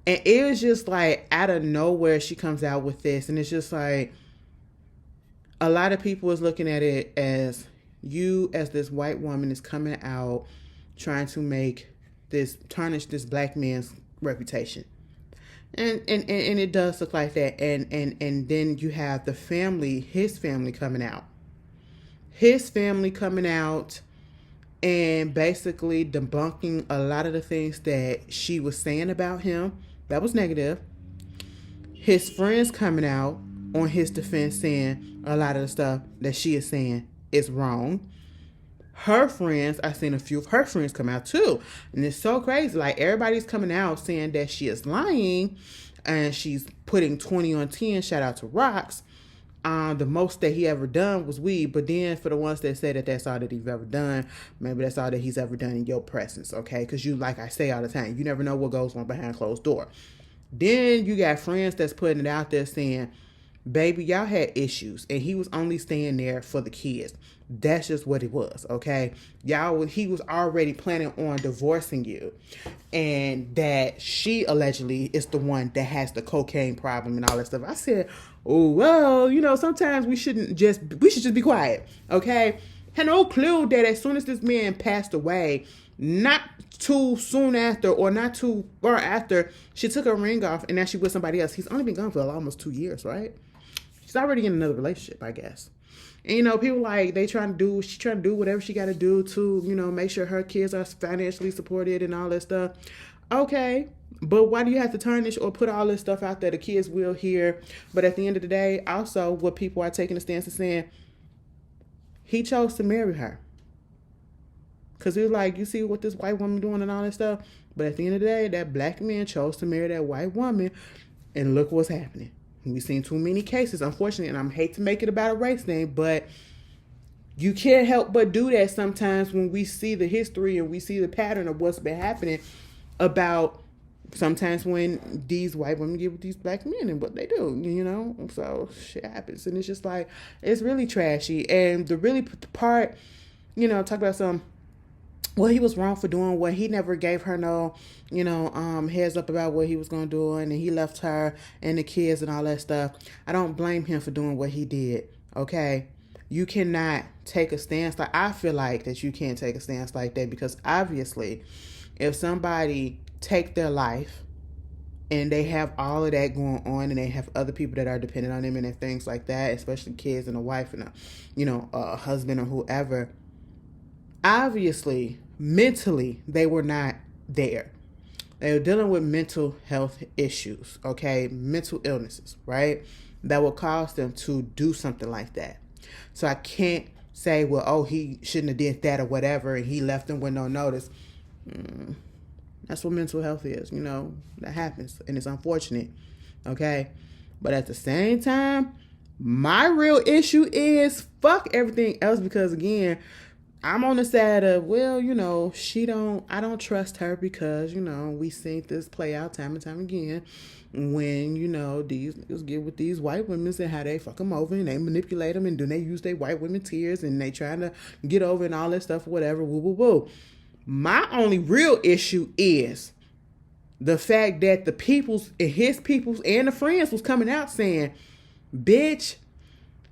And it was just like out of nowhere she comes out with this. And it's just like a lot of people is looking at it as you as this white woman is coming out trying to tarnish this black man's reputation. And it does look like that. And then you have the family, his family coming out. His family coming out and basically debunking a lot of the things that she was saying about him. That was negative. His friends coming out on his defense saying a lot of the stuff that she is saying is wrong. Her friends, I've seen a few of her friends come out too. And it's so crazy. Like everybody's coming out saying that she is lying and she's putting 20 on 10. Shout out to Rocks. The most that he ever done was weed. But then for the ones that say that that's all that he's ever done, maybe that's all that he's ever done in your presence, okay? Because you, like I say all the time, you never know what goes on behind closed door. Then you got friends that's putting it out there saying, baby, y'all had issues and he was only staying there for the kids. That's just what it was, okay? He was already planning on divorcing you. And that she allegedly is the one that has the cocaine problem and all that stuff. I said, oh, well, sometimes we should just be quiet, okay? Had no clue that as soon as this man passed away, not too soon after or not too far after, she took her ring off and now she with somebody else. He's only been gone for almost 2 years, right? She's already in another relationship, I guess. And, people like, she's trying to do whatever she got to do to, make sure her kids are financially supported and all that stuff. Okay. But why do you have to tarnish or put all this stuff out there? The kids will hear. But at the end of the day, also what people are taking a stance and saying, he chose to marry her. Because it was like, you see what this white woman doing and all that stuff. But at the end of the day, that black man chose to marry that white woman. And look what's happening. We've seen too many cases, unfortunately, and I hate to make it about a race thing, but you can't help but do that sometimes when we see the history and we see the pattern of what's been happening about sometimes when these white women get with these black men and what they do, So shit happens. And it's just like, it's really trashy. And the really part, talk about he was wrong for doing what he never gave her no, heads up about what he was going to do. And he left her and the kids and all that stuff. I don't blame him for doing what he did. Okay. You cannot take a stance. I feel like that you can't take a stance like that because obviously if somebody take their life and they have all of that going on and they have other people that are dependent on them and things like that, especially kids and a wife and a husband or whoever, obviously, mentally, they were not there. They were dealing with mental health issues, okay? Mental illnesses, right? That would cause them to do something like that. So I can't say, he shouldn't have did that or whatever, and he left them with no notice. That's what mental health is, that happens, and it's unfortunate, okay? But at the same time, my real issue is fuck everything else because, again, I'm on the side of, I don't trust her because, we seen this play out time and time again when, these niggas get with these white women and how they fuck them over and they manipulate them and then they use their white women tears and they trying to get over and all that stuff, whatever, woo, woo, woo. My only real issue is the fact that his peoples and the friends was coming out saying, bitch,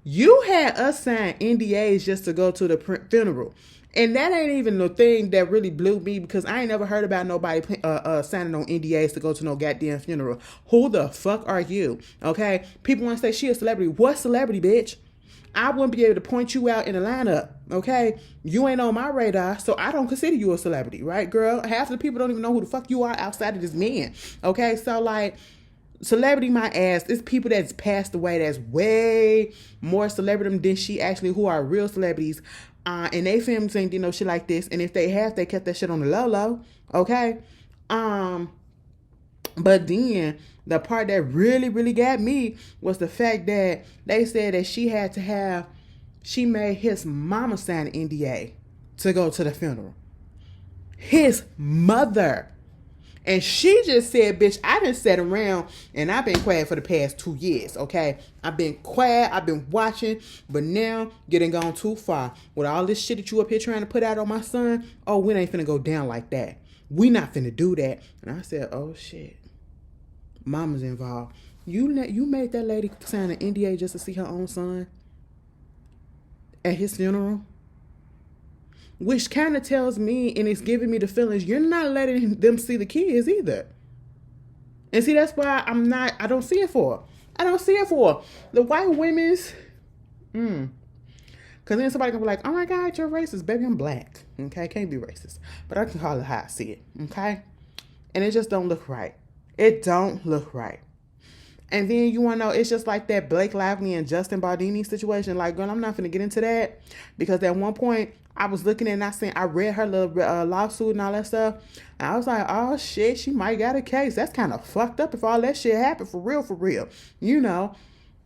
you had us sign NDAs just to go to the funeral. And that ain't even the thing that really blew me because I ain't never heard about nobody signing on NDAs to go to no goddamn funeral. Who the fuck are you? Okay? People want to say she a celebrity. What celebrity, bitch? I wouldn't be able to point you out in a lineup. Okay? You ain't on my radar, so I don't consider you a celebrity, right, girl? Half of the people don't even know who the fuck you are outside of this man. Okay? So, like, celebrity my ass. It's people that's passed away that's way more celebrity than she actually who are real celebrities. And they families ain't did no shit like this. And if they have, they kept that shit on the low. Okay? But then the part that really, really got me was the fact that they said that she made his mama sign an NDA to go to the funeral. His mother. And she just said, bitch, I done sat around and I've been quiet for the past 2 years, okay? I've been quiet, I've been watching, but now getting gone too far. With all this shit that you up here trying to put out on my son, we ain't finna go down like that. We not finna do that. And I said, oh shit, mama's involved. You made that lady sign an NDA just to see her own son at his funeral? Which kind of tells me, and it's giving me the feelings, you're not letting them see the kids either. And see, that's why I don't see it for. The white women's, because then somebody can be like, oh my God, you're racist. Baby, I'm black. Okay, can't be racist. But I can call it how I see it. Okay? And it just don't look right. It don't look right. And then you want to know, it's just like that Blake Lively and Justin Baldini situation. Like, girl, I'm not going to get into that. Because at one point, I was looking at and I read her little lawsuit and all that stuff. And I was like, oh, shit, she might got a case. That's kind of fucked up if all that shit happened for real.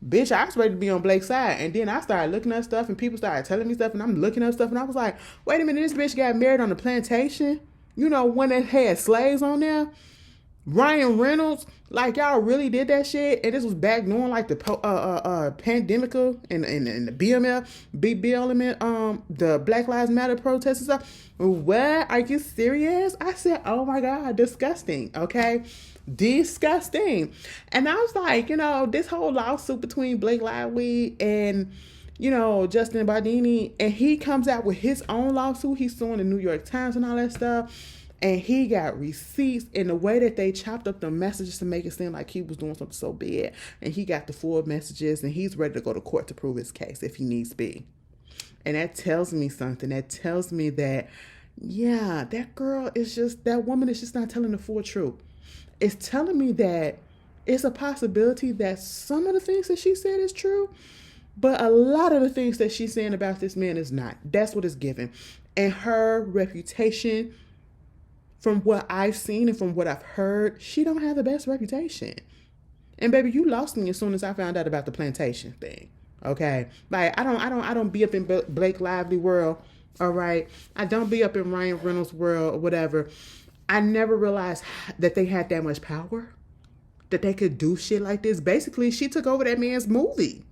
Bitch, I was ready to be on Blake's side. And then I started looking up stuff and people started telling me stuff. And I'm looking up stuff. And I was like, wait a minute, this bitch got married on the plantation? When it had slaves on there? Ryan Reynolds, like y'all really did that shit, and this was back during like the pandemic and the BLM, the Black Lives Matter protests and stuff. What? Are you serious? I said, oh my god, disgusting. Okay, disgusting. And I was like, this whole lawsuit between Blake Lively and Justin Bardini, and he comes out with his own lawsuit. He's suing the New York Times and all that stuff. And he got receipts, in the way that they chopped up the messages to make it seem like he was doing something so bad. And he got the full messages, and he's ready to go to court to prove his case if he needs be. And that tells me something. That tells me that, yeah, that woman is just not telling the full truth. It's telling me that it's a possibility that some of the things that she said is true, but a lot of the things that she's saying about this man is not. That's what it's giving. And her reputation, from what I've seen and from what I've heard, she don't have the best reputation. And baby, you lost me as soon as I found out about the plantation thing. Okay, like I don't be up in Blake Lively world. All right, I don't be up in Ryan Reynolds world or whatever. I never realized that they had that much power, that they could do shit like this. Basically, she took over that man's movie.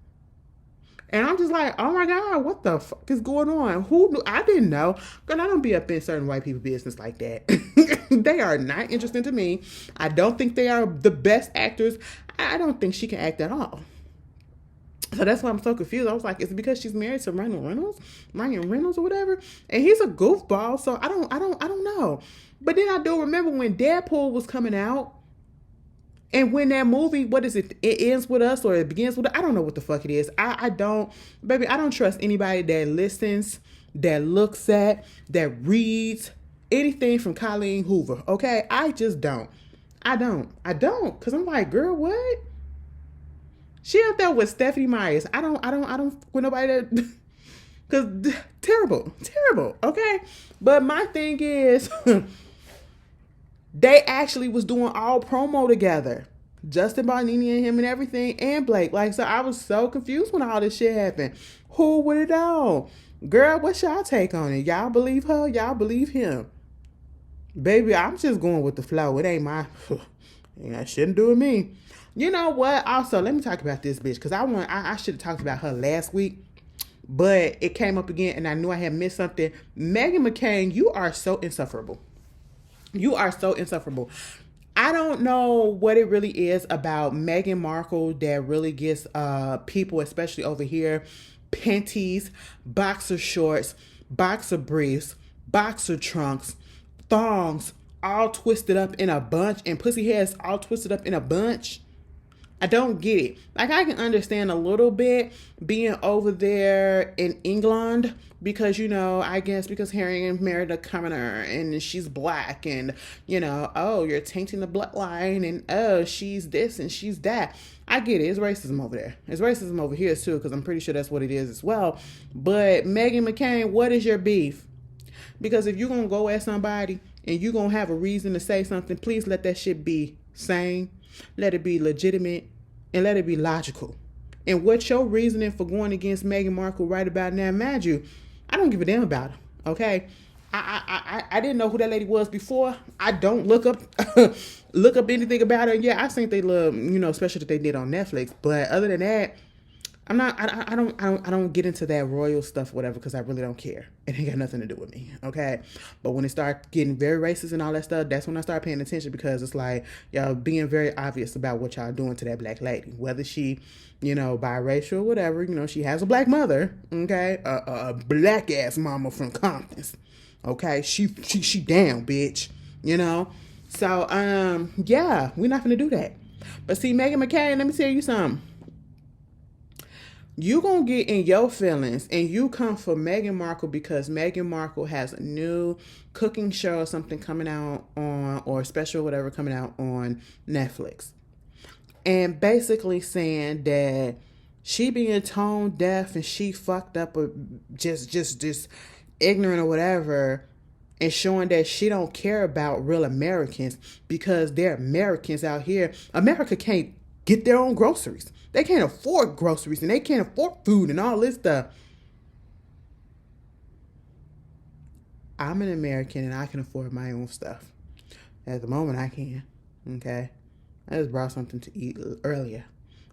And I'm just like, oh my God, what the fuck is going on? Who knew? I didn't know. Girl, I don't be up in certain white people business like that. They are not interesting to me. I don't think they are the best actors. I don't think she can act at all. So that's why I'm so confused. I was like, is it because she's married to Ryan Reynolds or whatever? And he's a goofball, so I don't know. But then I do remember when Deadpool was coming out, and when that movie, what is it? It ends with us or it begins with us? I don't know what the fuck it is. I don't trust anybody that listens, that looks at, that reads anything from Colleen Hoover. Okay? I just don't. I don't. Because I'm like, girl, what? She up there with Stephanie Myers. I don't with nobody that, because terrible. Okay? But my thing is, they actually was doing all promo together. Justin Bardini and him and everything, and Blake. Like, so I was so confused when all this shit happened. Who would it know? Girl, what's y'all take on it? Y'all believe her? Y'all believe him? Baby, I'm just going with the flow. It ain't my, that shouldn't do with me. You know what? Also, let me talk about this bitch, because I should have talked about her last week, but it came up again, and I knew I had missed something. Meghan McCain, you are so insufferable. You are so insufferable. I don't know what it really is about Meghan Markle that really gets people, especially over here, panties, boxer shorts, boxer briefs, boxer trunks, thongs, all twisted up in a bunch, and pussy hairs all twisted up in a bunch. I don't get it. Like, I can understand a little bit being over there in England because, I guess because Harry married a commoner and she's black and, oh, you're tainting the bloodline and, oh, she's this and she's that. I get it. It's racism over there. It's racism over here, too, because I'm pretty sure that's what it is as well. But Meghan McCain, what is your beef? Because if you're going to go at somebody and you're going to have a reason to say something, please let that shit be sane. Let it be legitimate. And let it be logical. And what's your reasoning for going against Meghan Markle right about now? Mind you, I don't give a damn about her. Okay, I didn't know who that lady was before. I don't look up anything about her. Yeah, I think they love special that they did on Netflix. But other than that, I'm not. I don't get into that royal stuff, whatever, because I really don't care. It ain't got nothing to do with me, okay? But when it start getting very racist and all that stuff, that's when I start paying attention, because it's like y'all being very obvious about what y'all doing to that black lady, whether she, biracial or whatever. She has a black mother, okay, a black ass mama from Compton's, okay. She down, bitch, So yeah, we're not gonna do that. But see, Meghan McCain, let me tell you something. You gonna get in your feelings and you come for Meghan Markle because Meghan Markle has a new cooking show or something coming out on, or a special whatever coming out on Netflix. And basically saying that she being tone deaf and she fucked up or just ignorant or whatever, and showing that she don't care about real Americans because they're Americans out here. America can't get their own groceries. They can't afford groceries and they can't afford food and all this stuff. I'm an American and I can afford my own stuff. At the moment, I can. Okay. I just brought something to eat earlier.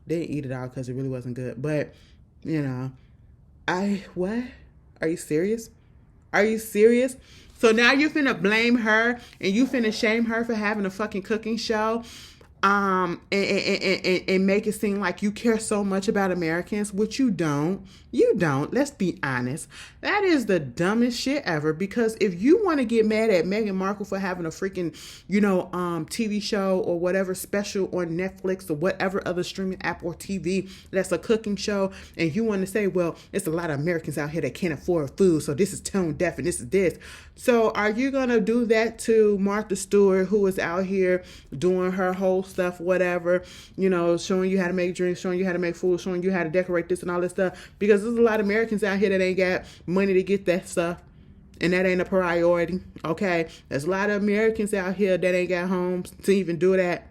Didn't eat it all because it really wasn't good. But, you know, what? Are you serious? Are you serious? So now you're finna blame her and you finna shame her for having a fucking cooking show, and make it seem like you care so much about Americans, which you don't. You don't. Let's be honest. That is the dumbest shit ever. Because if you want to get mad at Meghan Markle for having a freaking, TV show or whatever special on Netflix or whatever other streaming app or TV that's a cooking show, and you want to say, well, it's a lot of Americans out here that can't afford food, so this is tone deaf and this is this. So are you gonna do that to Martha Stewart, who is out here doing her whole stuff, whatever, showing you how to make drinks, showing you how to make food, showing you how to decorate this and all this stuff? Because there's a lot of Americans out here that ain't got money to get that stuff, and that ain't a priority. Okay, there's a lot of Americans out here that ain't got homes to even do that.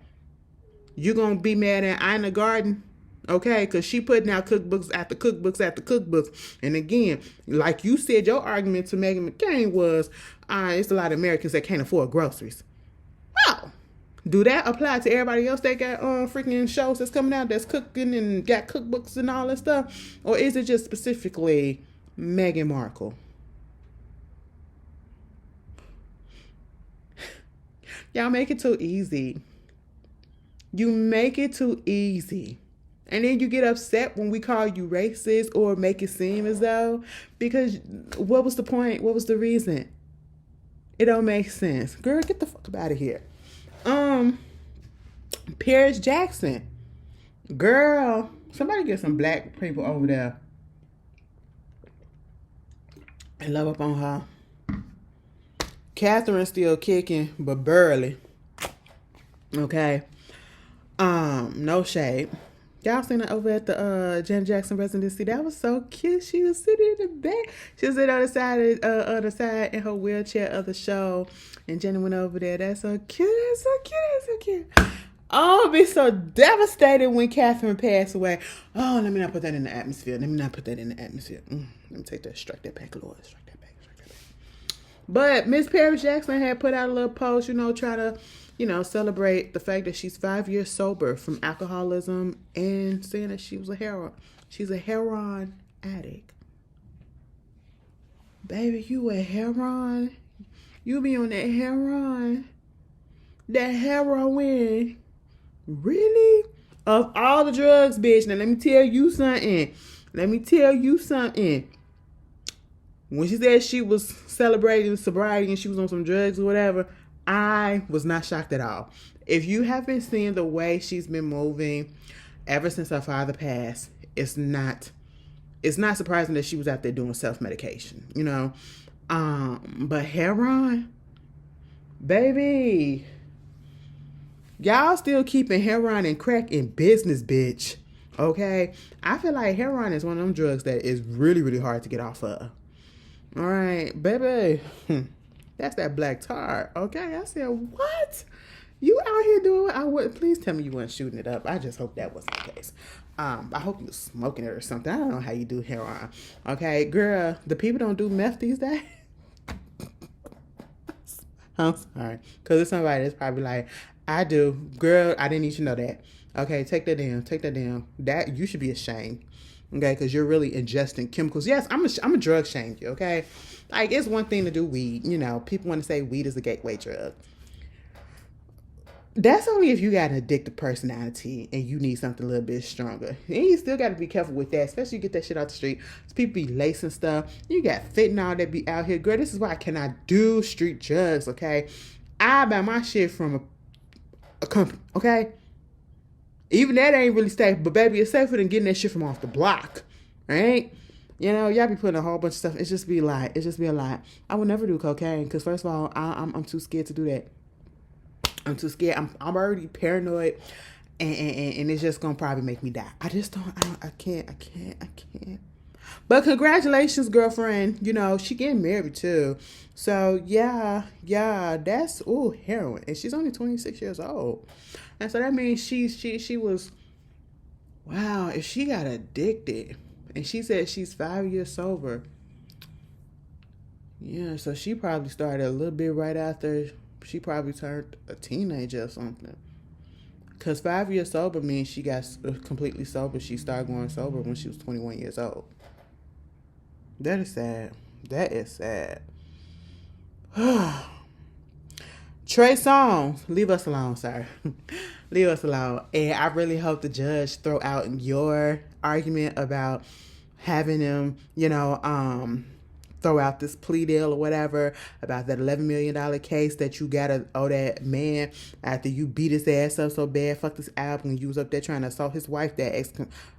You gonna be mad at Ina Garden? Okay, because she putting out cookbooks after cookbooks after cookbooks. And again, like you said, your argument to Meghan McCain was, it's a lot of Americans that can't afford groceries. Well, do that apply to everybody else that got freaking shows that's coming out that's cooking and got cookbooks and all that stuff? Or is it just specifically Meghan Markle? Y'all make it too easy. You make it too easy. And then you get upset when we call you racist or make it seem as though, because what was the point? What was the reason? It don't make sense. Girl, get the fuck out of here. Paris Jackson. Girl, somebody get some black people over there and love up on her. Catherine's still kicking, but barely. Okay. No shade. Y'all seen her over at the Janet Jackson residency? That was so cute. She was sitting in the back. She was sitting on the side in her wheelchair of the show, and Janet went over there. That's so cute. That's so cute. That's so cute. Oh, I'll be so devastated when Catherine passed away. Oh, let me not put that in the atmosphere. Let me take that. Strike that back, Lord. Strike that back. But Miss Paris Jackson had put out a little post, trying to, celebrate the fact that she's 5 years sober from alcoholism and saying that she's a heroin addict. Baby, you a heroin. You be on that heroin. That heroin. Really? Of all the drugs, bitch. Now, let me tell you something. When she said she was celebrating sobriety and she was on some drugs or whatever, I was not shocked at all. If you have been seeing the way she's been moving ever since her father passed, it's not surprising that she was out there doing self-medication, But heroin, baby, y'all still keeping heroin and crack in business, bitch. Okay? I feel like heroin is one of them drugs that is really, really hard to get off of. All right, baby. That's that black tar. Okay, I said, what? You out here doing? Please tell me you weren't shooting it up. I just hope that wasn't the case. I hope you was smoking it or something. I don't know how you do heroin. Okay, girl, the people don't do meth these days. I'm sorry, because there's somebody that's probably like, I do. Girl, I didn't need you to know that. Okay, take that down. That, you should be ashamed. Okay, because you're really ingesting chemicals. Yes, I'm a drug shame you, okay? Like, it's one thing to do weed. People want to say weed is a gateway drug. That's only if you got an addictive personality and you need something a little bit stronger. And you still got to be careful with that, especially you get that shit out the street. People be lacing stuff. You got fentanyl that be out here. Girl, this is why I cannot do street drugs, okay? I buy my shit from a company, okay? Even that ain't really safe, but baby, it's safer than getting that shit from off the block, right? Y'all be putting a whole bunch of stuff. It's just be a lot. I would never do cocaine because, first of all, I'm too scared to do that. I'm too scared. I'm already paranoid, and it's just gonna probably make me die. I can't. But congratulations, girlfriend. She getting married too. So yeah, that's heroin, and she's only 26 years old. And so that means she was, wow, if she got addicted, and she said she's 5 years sober. Yeah, so she probably started a little bit right after she probably turned a teenager or something. Because 5 years sober means she got completely sober. She started going sober when she was 21 years old. That is sad. That is sad. Trey Songz, leave us alone, sir. Leave us alone. And I really hope the judge throw out your argument about having him, throw out this plea deal or whatever about that $11 million case that you gotta owe that man after you beat his ass up so bad, fuck this album, and you was up there trying to assault his wife, I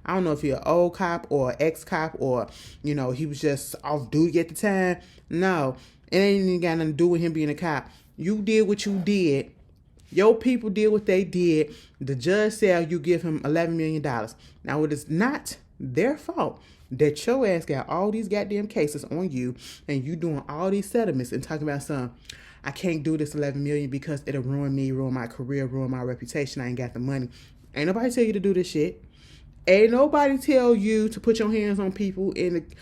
don't know if he an old cop or ex-cop or, he was just off duty at the time. No, it ain't even got nothing to do with him being a cop. You did what you did. Your people did what they did. The judge said you give him $11 million. Now, it is not their fault that your ass got all these goddamn cases on you and you doing all these settlements and talking about I can't do this $11 million because it'll ruin me, ruin my career, ruin my reputation. I ain't got the money. Ain't nobody tell you to do this shit. Ain't nobody tell you to put your hands on people and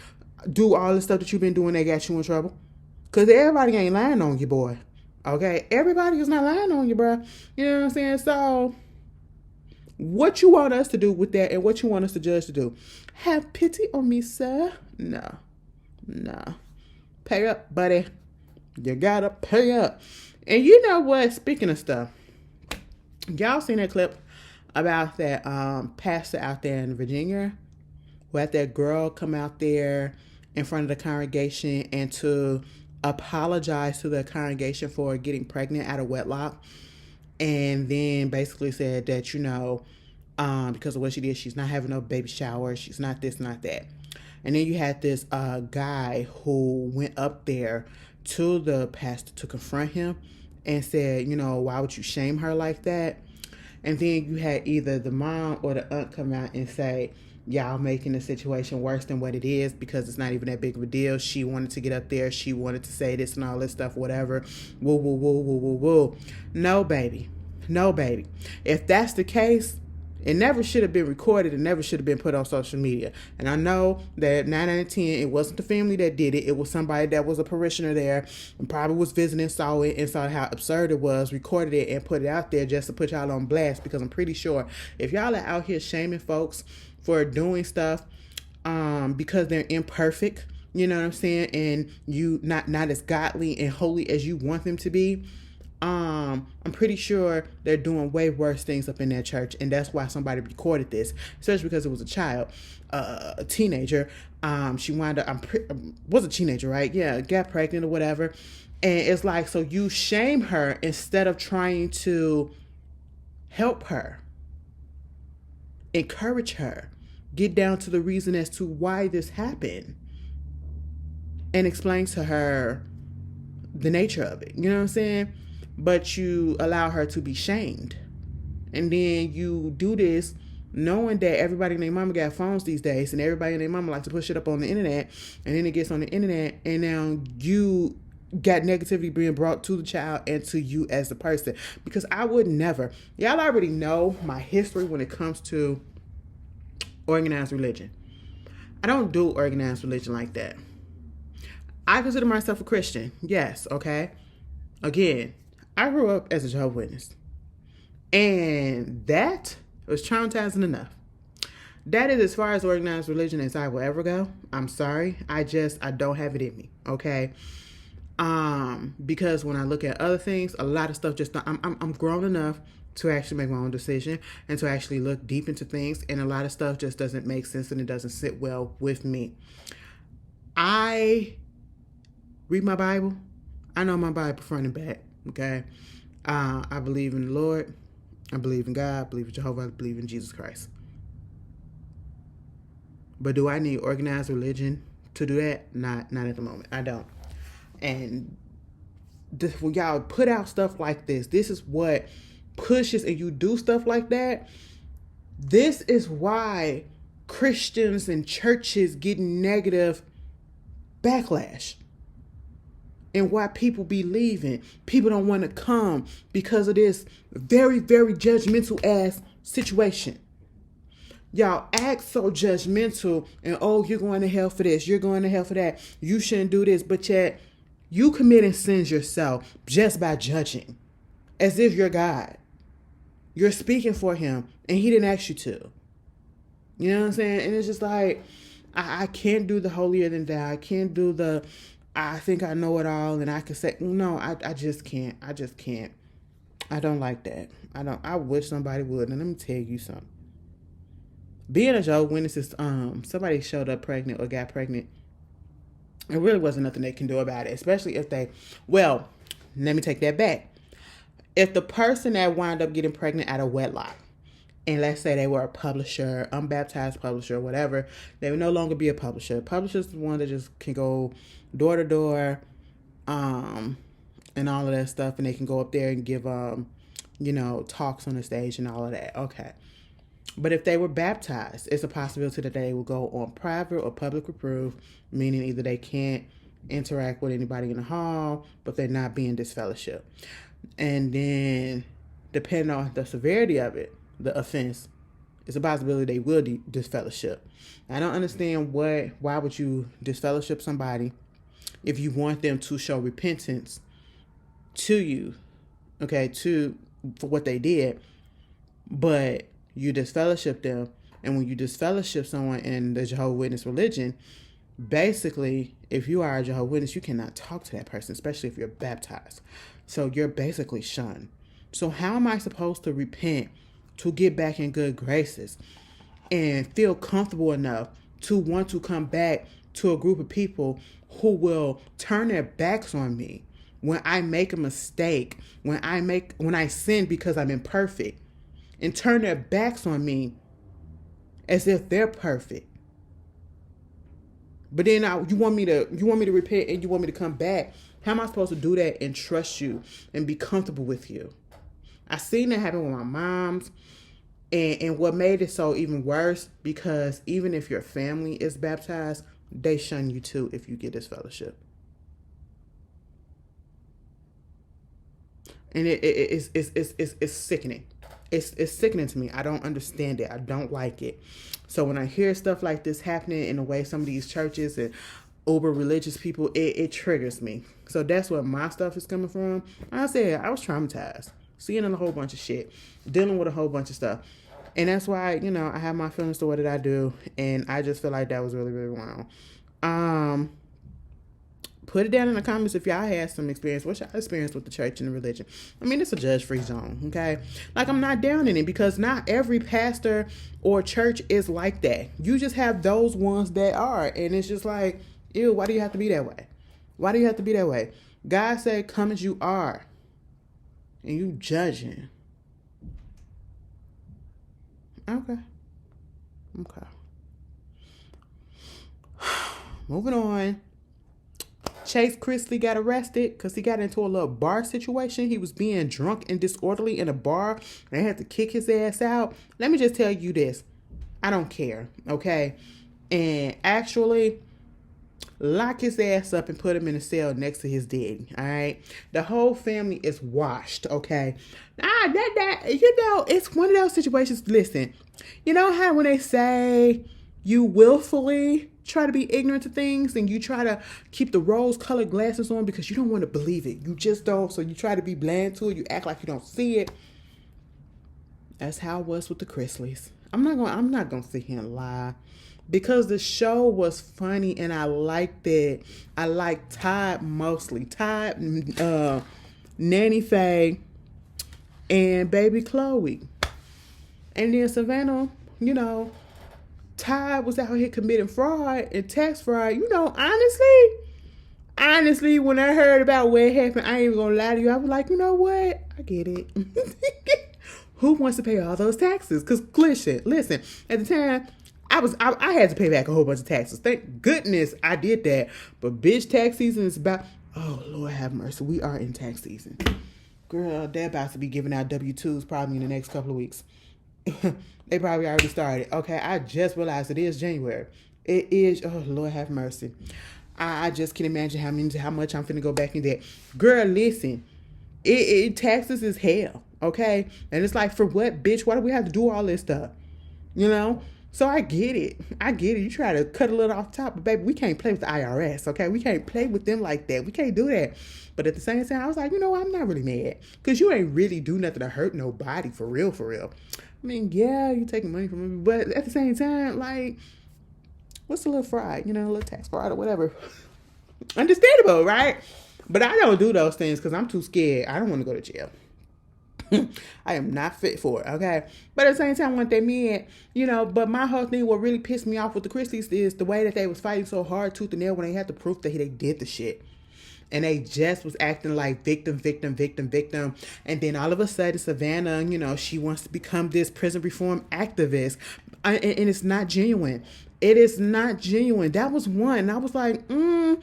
do all the stuff that you've been doing that got you in trouble. Because everybody ain't lying on you, boy. Okay? Everybody is not lying on you, bro. You know what I'm saying? So, what you want us to do with that and what you want us to judge to do? Have pity on me, sir? No. Pay up, buddy. You gotta pay up. And you know what? Speaking of stuff, y'all seen that clip about that pastor out there in Virginia who had that girl come out there in front of the congregation and to apologize to the congregation for getting pregnant out of wedlock? And then basically said that, because of what she did, she's not having no baby shower. She's not this, not that. And then you had this guy who went up there to the pastor to confront him and said, why would you shame her like that? And then you had either the mom or the aunt come out and say, y'all making the situation worse than what it is because it's not even that big of a deal. She wanted to get up there. She wanted to say this and all this stuff, whatever. Woo, woo, woo, woo, woo, woo. No, baby. If that's the case, it never should have been recorded. It never should have been put on social media. And I know that 9 out of 10, it wasn't the family that did it. It was somebody that was a parishioner there and probably was visiting, saw it, and saw how absurd it was, recorded it, and put it out there just to put y'all on blast. Because I'm pretty sure if y'all are out here shaming folks for doing stuff because they're imperfect, you know what I'm saying, and you not as godly and holy as you want them to be, I'm pretty sure they're doing way worse things up in that church, and that's why somebody recorded this, especially because it was a child, a teenager. She wound up, was a teenager, right? Yeah, got pregnant or whatever, and it's like, so you shame her instead of trying to help her, encourage her, get down to the reason as to why this happened, and explain to her the nature of it. You know what I'm saying? But you allow her to be shamed. And then you do this knowing that everybody and their mama got phones these days, and everybody and their mama like to push it up on the internet, and then it gets on the internet, and now you got negativity being brought to the child and to you as a person. Because I would never, y'all already know my history when it comes to organized religion. I don't do organized religion like that. I consider myself a Christian. Yes, okay? Again, I grew up as a Jehovah's Witness. And that was traumatizing enough. That is as far as organized religion as I will ever go. I'm sorry. I don't have it in me, okay? Because when I look at other things, a lot of stuff I'm grown enough to actually make my own decision and to actually look deep into things, and a lot of stuff just doesn't make sense and it doesn't sit well with me. I read my Bible. I know my Bible front and back, okay? I believe in the Lord. I believe in God. I believe in Jehovah. I believe in Jesus Christ. But do I need organized religion to do that? Not at the moment. I don't. And when y'all put out stuff like this is what pushes, and you do stuff like that. This is why Christians and churches get negative backlash. And why people be leaving. People don't want to come because of this very, very judgmental ass situation. Y'all act so judgmental and, oh, you're going to hell for this. You're going to hell for that. You shouldn't do this. But yet you committing sins yourself just by judging as if you're God. You're speaking for him, and he didn't ask you to. You know what I'm saying? And it's just like, I can't do the holier than thou. I can't do the, I think I know it all, and I can say, no, I just can't. I just can't. I don't like that. I wish somebody would. And let me tell you something. Being a Jehovah's Witness is, somebody showed up pregnant or got pregnant. There really wasn't nothing they can do about it, especially if let me take that back. If the person that wound up getting pregnant out of wedlock, and let's say they were a publisher, unbaptized publisher, whatever, they would no longer be a publisher. Publisher's the one that just can go door to door, and all of that stuff, and they can go up there and give, talks on the stage and all of that. Okay. But if they were baptized, it's a possibility that they will go on private or public reproof, meaning either they can't interact with anybody in the hall, but they're not being disfellowship. And then, depending on the severity of it, the offense, it's a possibility they will disfellowship. I don't understand why would you disfellowship somebody if you want them to show repentance to you, okay, for what they did, but you disfellowship them. And when you disfellowship someone in the Jehovah's Witness religion, basically, if you are a Jehovah's Witness, you cannot talk to that person, especially if you're baptized. So you're basically shunned. So how am I supposed to repent to get back in good graces and feel comfortable enough to want to come back to a group of people who will turn their backs on me when I make a mistake, when I sin because I'm imperfect, and turn their backs on me as if they're perfect? But then you want me to repent and you want me to come back. How am I supposed to do that and trust you and be comfortable with you? I seen that happen with my moms. And what made it so even worse, because even if your family is baptized, they shun you too if you get disfellowship. And it's sickening. It's sickening to me. I don't understand it. I don't like it. So when I hear stuff like this happening in the way some of these churches and uber religious people, it triggers me. So that's where my stuff is coming from. I said I was traumatized, seeing a whole bunch of shit, dealing with a whole bunch of stuff. And that's why, I have my feelings to what did I do. And I just feel like that was really, really wrong. Put it down in the comments if y'all had some experience. What's your experience with the church and the religion? I mean, it's a judge-free zone, okay? Like, I'm not down in it because not every pastor or church is like that. You just have those ones that are. And it's just like, ew, why do you have to be that way? Why do you have to be that way? God said, come as you are. And you judging. Okay. Moving on. Chase Chrisley got arrested because he got into a little bar situation. He was being drunk and disorderly in a bar, and they had to kick his ass out. Let me just tell you this. I don't care, okay? And actually, lock his ass up and put him in a cell next to his daddy, all right? The whole family is washed, okay? It's one of those situations. Listen, you know how when they say you willfully try to be ignorant to things and you try to keep the rose-colored glasses on because you don't want to believe it. You just don't. So you try to be bland to it. You act like you don't see it. That's how it was with the Chrisleys. I'm not gonna sit here and lie. Because the show was funny and I liked it. I liked Todd mostly. Todd, Nanny Faye, and baby Chloe. And then Savannah, Todd was out here committing fraud and tax fraud. Honestly, when I heard about what happened, I ain't even gonna lie to you. I was like, you know what? I get it. Who wants to pay all those taxes? Because listen, at the time, I had to pay back a whole bunch of taxes. Thank goodness I did that. But bitch, tax season is about, oh Lord have mercy. We are in tax season. Girl, they're about to be giving out W-2s probably in the next couple of weeks. They probably already started. Okay, I just realized it is January. It is, oh Lord have mercy. I just can't imagine how much I'm finna go back in debt. Girl, listen. Taxes is hell, okay? And it's like, for what, bitch? Why do we have to do all this stuff? So I get it. I get it. You try to cut a little off top, but baby, we can't play with the IRS, okay? We can't play with them like that. We can't do that. But at the same time, I was like, you know what? I'm not really mad. Because you ain't really do nothing to hurt nobody, for real, for real. I mean, yeah, you taking money from me, but at the same time, like, what's a little fraud? You know, a little tax fraud or whatever. Understandable, right? But I don't do those things because I'm too scared. I don't want to go to jail. I am not fit for it, okay? But at the same time, what they meant, you know, but my whole thing, what really pissed me off with the Christies is the way that they was fighting so hard tooth and nail when they had the proof that they did the shit. And they just was acting like victim. And then all of a sudden, Savannah, you know, she wants to become this prison reform activist. And it's not genuine. It is not genuine. That was one. And I was like, you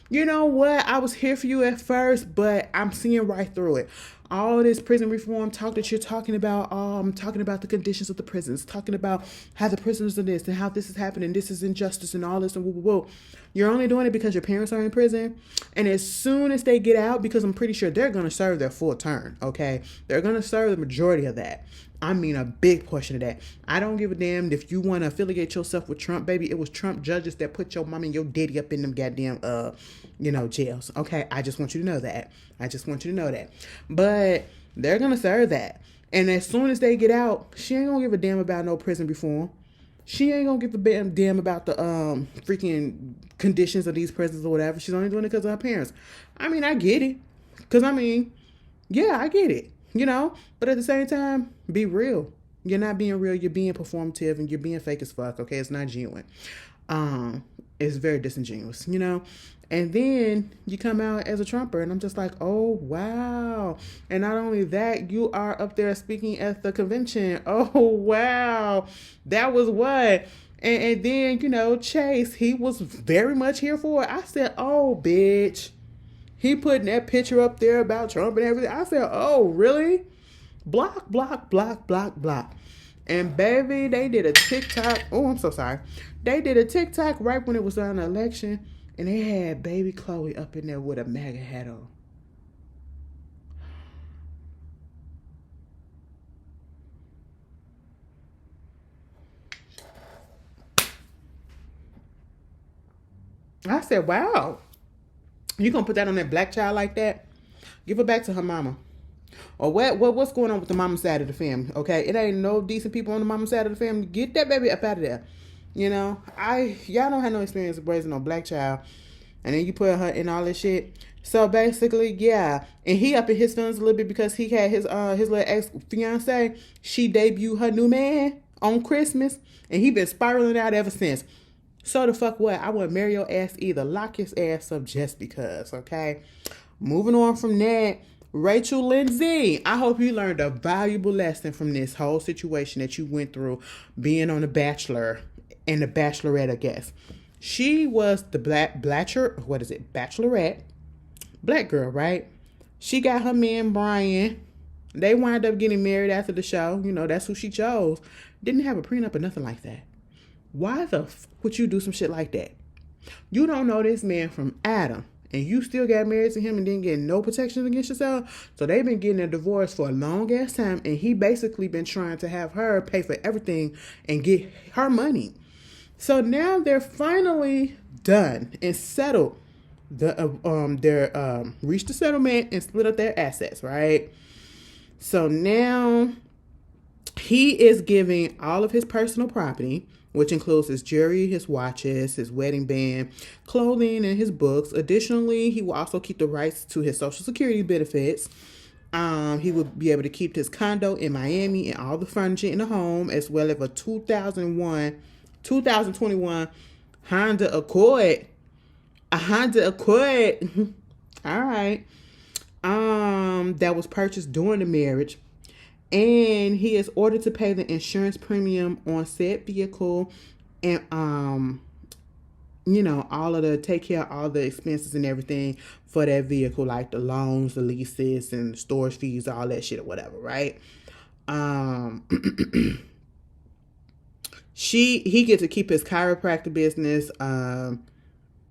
know what? I was here for you at first, but I'm seeing right through it. All this prison reform talk that you're talking about the conditions of the prisons, talking about how the prisoners are this and how this is happening, this is injustice and all this and woo. You're only doing it because your parents are in prison. And as soon as they get out, because I'm pretty sure they're going to serve their full term, okay? They're going to serve the majority of that. I mean, a big portion of that. I don't give a damn if you want to affiliate yourself with Trump, baby. It was Trump judges that put your mom and your daddy up in them goddamn, jails. Okay, I just want you to know that. But they're going to serve that. And as soon as they get out, she ain't going to give a damn about no prison reform. She ain't going to give a damn about the freaking conditions of these prisons or whatever. She's only doing it because of her parents. I mean, I get it. Because, yeah, I get it. You know, but at the same time, be real. You're not being real. You're being performative and you're being fake as fuck. Okay, it's not genuine. It's very disingenuous, you know. And then you come out as a Trumper, and I'm just like, oh wow. And not only that, you are up there speaking at the convention. Oh wow, that was what. And then you know, Chase, he was very much here for it. I said, oh bitch. He putting that picture up there about Trump and everything. I said, oh, really? Block. And baby, they did a TikTok. Oh, I'm so sorry. They did a TikTok right when it was on the election. And they had baby Chloe up in there with a MAGA hat on. I said, wow. You gonna put that on that black child like that? Give her back to her mama. Or what's going on with the mama side of the family? Okay, it ain't no decent people on the mama side of the family. Get that baby up out of there. You know, y'all don't have no experience of raising no black child, and then you put her in all this shit. So basically, yeah, and he up in his feelings a little bit because he had his little ex fiance. She debuted her new man on Christmas, and he been spiraling out ever since. So the fuck what? I wouldn't marry your ass either. Lock his ass up just because, okay? Moving on from that, Rachel Lindsay. I hope you learned a valuable lesson from this whole situation that you went through being on The Bachelor and The Bachelorette, I guess. She was the Bachelorette. Black girl, right? She got her man, Brian. They wind up getting married after the show. You know, that's who she chose. Didn't have a prenup or nothing like that. Why the f would you do some shit like that? You don't know this man from Adam, and you still got married to him and didn't get no protection against yourself. So they've been getting a divorce for a long ass time, and he basically been trying to have her pay for everything and get her money. So now they're finally done and settled. Reached a settlement and split up their assets, right? So now he is giving all of his personal property, which includes his jewelry, his watches, his wedding band, clothing, and his books. Additionally, he will also keep the rights to his Social Security benefits. He will be able to keep his condo in Miami and all the furniture in the home, as well as a 2021 Honda Accord. A Honda Accord. All right. That was purchased during the marriage. And he is ordered to pay the insurance premium on said vehicle and, all of take care of all the expenses and everything for that vehicle, like the loans, the leases, and the storage fees, all that shit or whatever, right? He gets to keep his chiropractor business,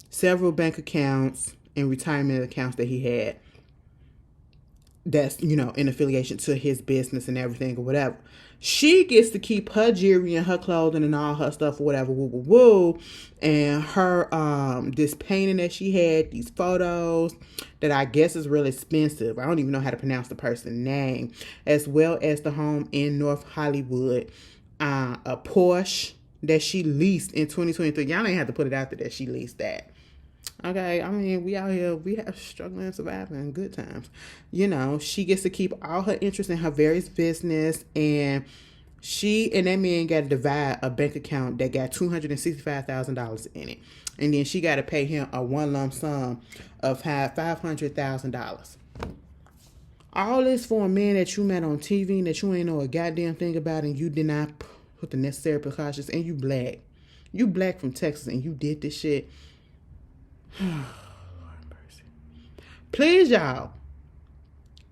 several bank accounts and retirement accounts that he had. that's, in affiliation to his business and everything or whatever. She gets to keep her jewelry and her clothing and all her stuff or whatever, woo woo woo. And her this painting that she had, these photos that I guess is really expensive. I don't even know how to pronounce the person's name, as well as the home in North Hollywood, a Porsche that she leased in 2023. Y'all ain't have to put it out there that she leased that. Okay, I mean, we out here, we have struggling and surviving good times. She gets to keep all her interest in her various business, and she and that man got to divide a bank account that got $265,000 in it. And then she got to pay him a one lump sum of $500,000. All this for a man that you met on TV and that you ain't know a goddamn thing about, and you did not put the necessary precautions, and you black. You black from Texas, and you did this shit. Please, y'all.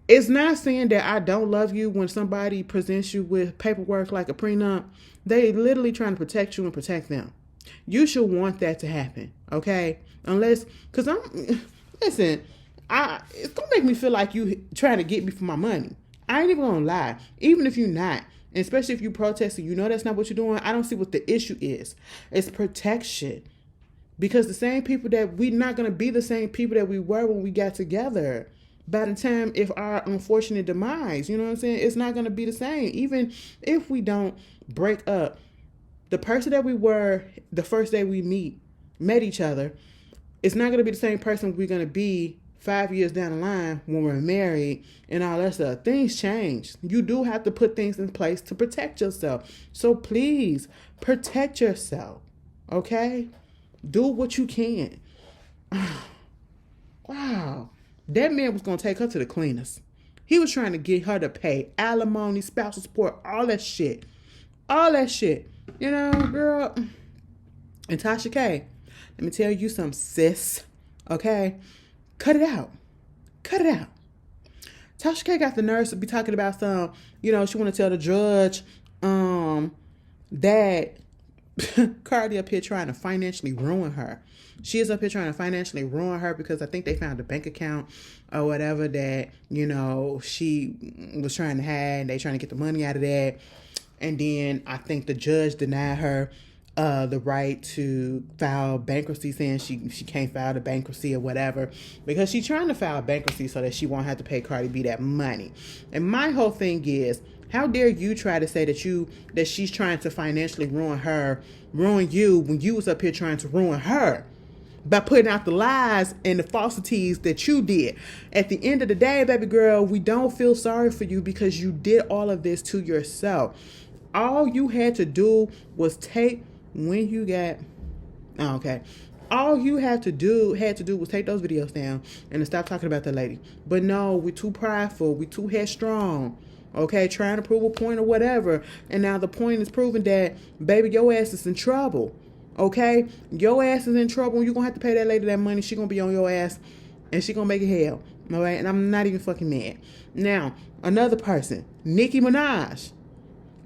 It's not saying that I don't love you when somebody presents you with paperwork like a prenup. They literally trying to protect you and protect them. You should want that to happen, okay? Unless, because listen, it's gonna make me feel like you trying to get me for my money. I ain't even gonna lie. Even if you're not, and especially if you protesting, that's not what you're doing. I don't see what the issue is. It's protection. Because the same people we're not going to be the same people that we were when we got together. By the time, if our unfortunate demise, you know what I'm saying? It's not going to be the same. Even if we don't break up, the person that we were the first day we met each other, it's not going to be the same person we're going to be 5 years down the line when we're married and all that stuff. Things change. You do have to put things in place to protect yourself. So please protect yourself. Okay? Do what you can. Wow. That man was going to take her to the cleaners. He was trying to get her to pay alimony, spousal support, all that shit. All that shit. Girl. And Tasha K, let me tell you something, sis. Okay? Cut it out. Cut it out. Tasha K got the nerve to be talking about some, she want to tell the judge that Cardi up here trying to financially ruin her. She is up here trying to financially ruin her because I think they found a bank account or whatever that, she was trying to hide. They trying to get the money out of that. And then I think the judge denied her the right to file bankruptcy, saying she can't file the bankruptcy or whatever because she's trying to file bankruptcy so that she won't have to pay Cardi B that money. And my whole thing is, how dare you try to say that she's trying to financially ruin you when you was up here trying to ruin her by putting out the lies and the falsities that you did. At the end of the day, baby girl, we don't feel sorry for you because you did all of this to yourself. All you had to do was take when you got all you had to do was take those videos down and to stop talking about that lady. But no, we're too prideful, we're too headstrong. Okay, trying to prove a point or whatever. And now the point is proving that, baby, your ass is in trouble. Okay? Your ass is in trouble. You're going to have to pay that lady that money. She going to be on your ass. And she going to make it hell. All right? And I'm not even fucking mad. Now, another person. Nicki Minaj.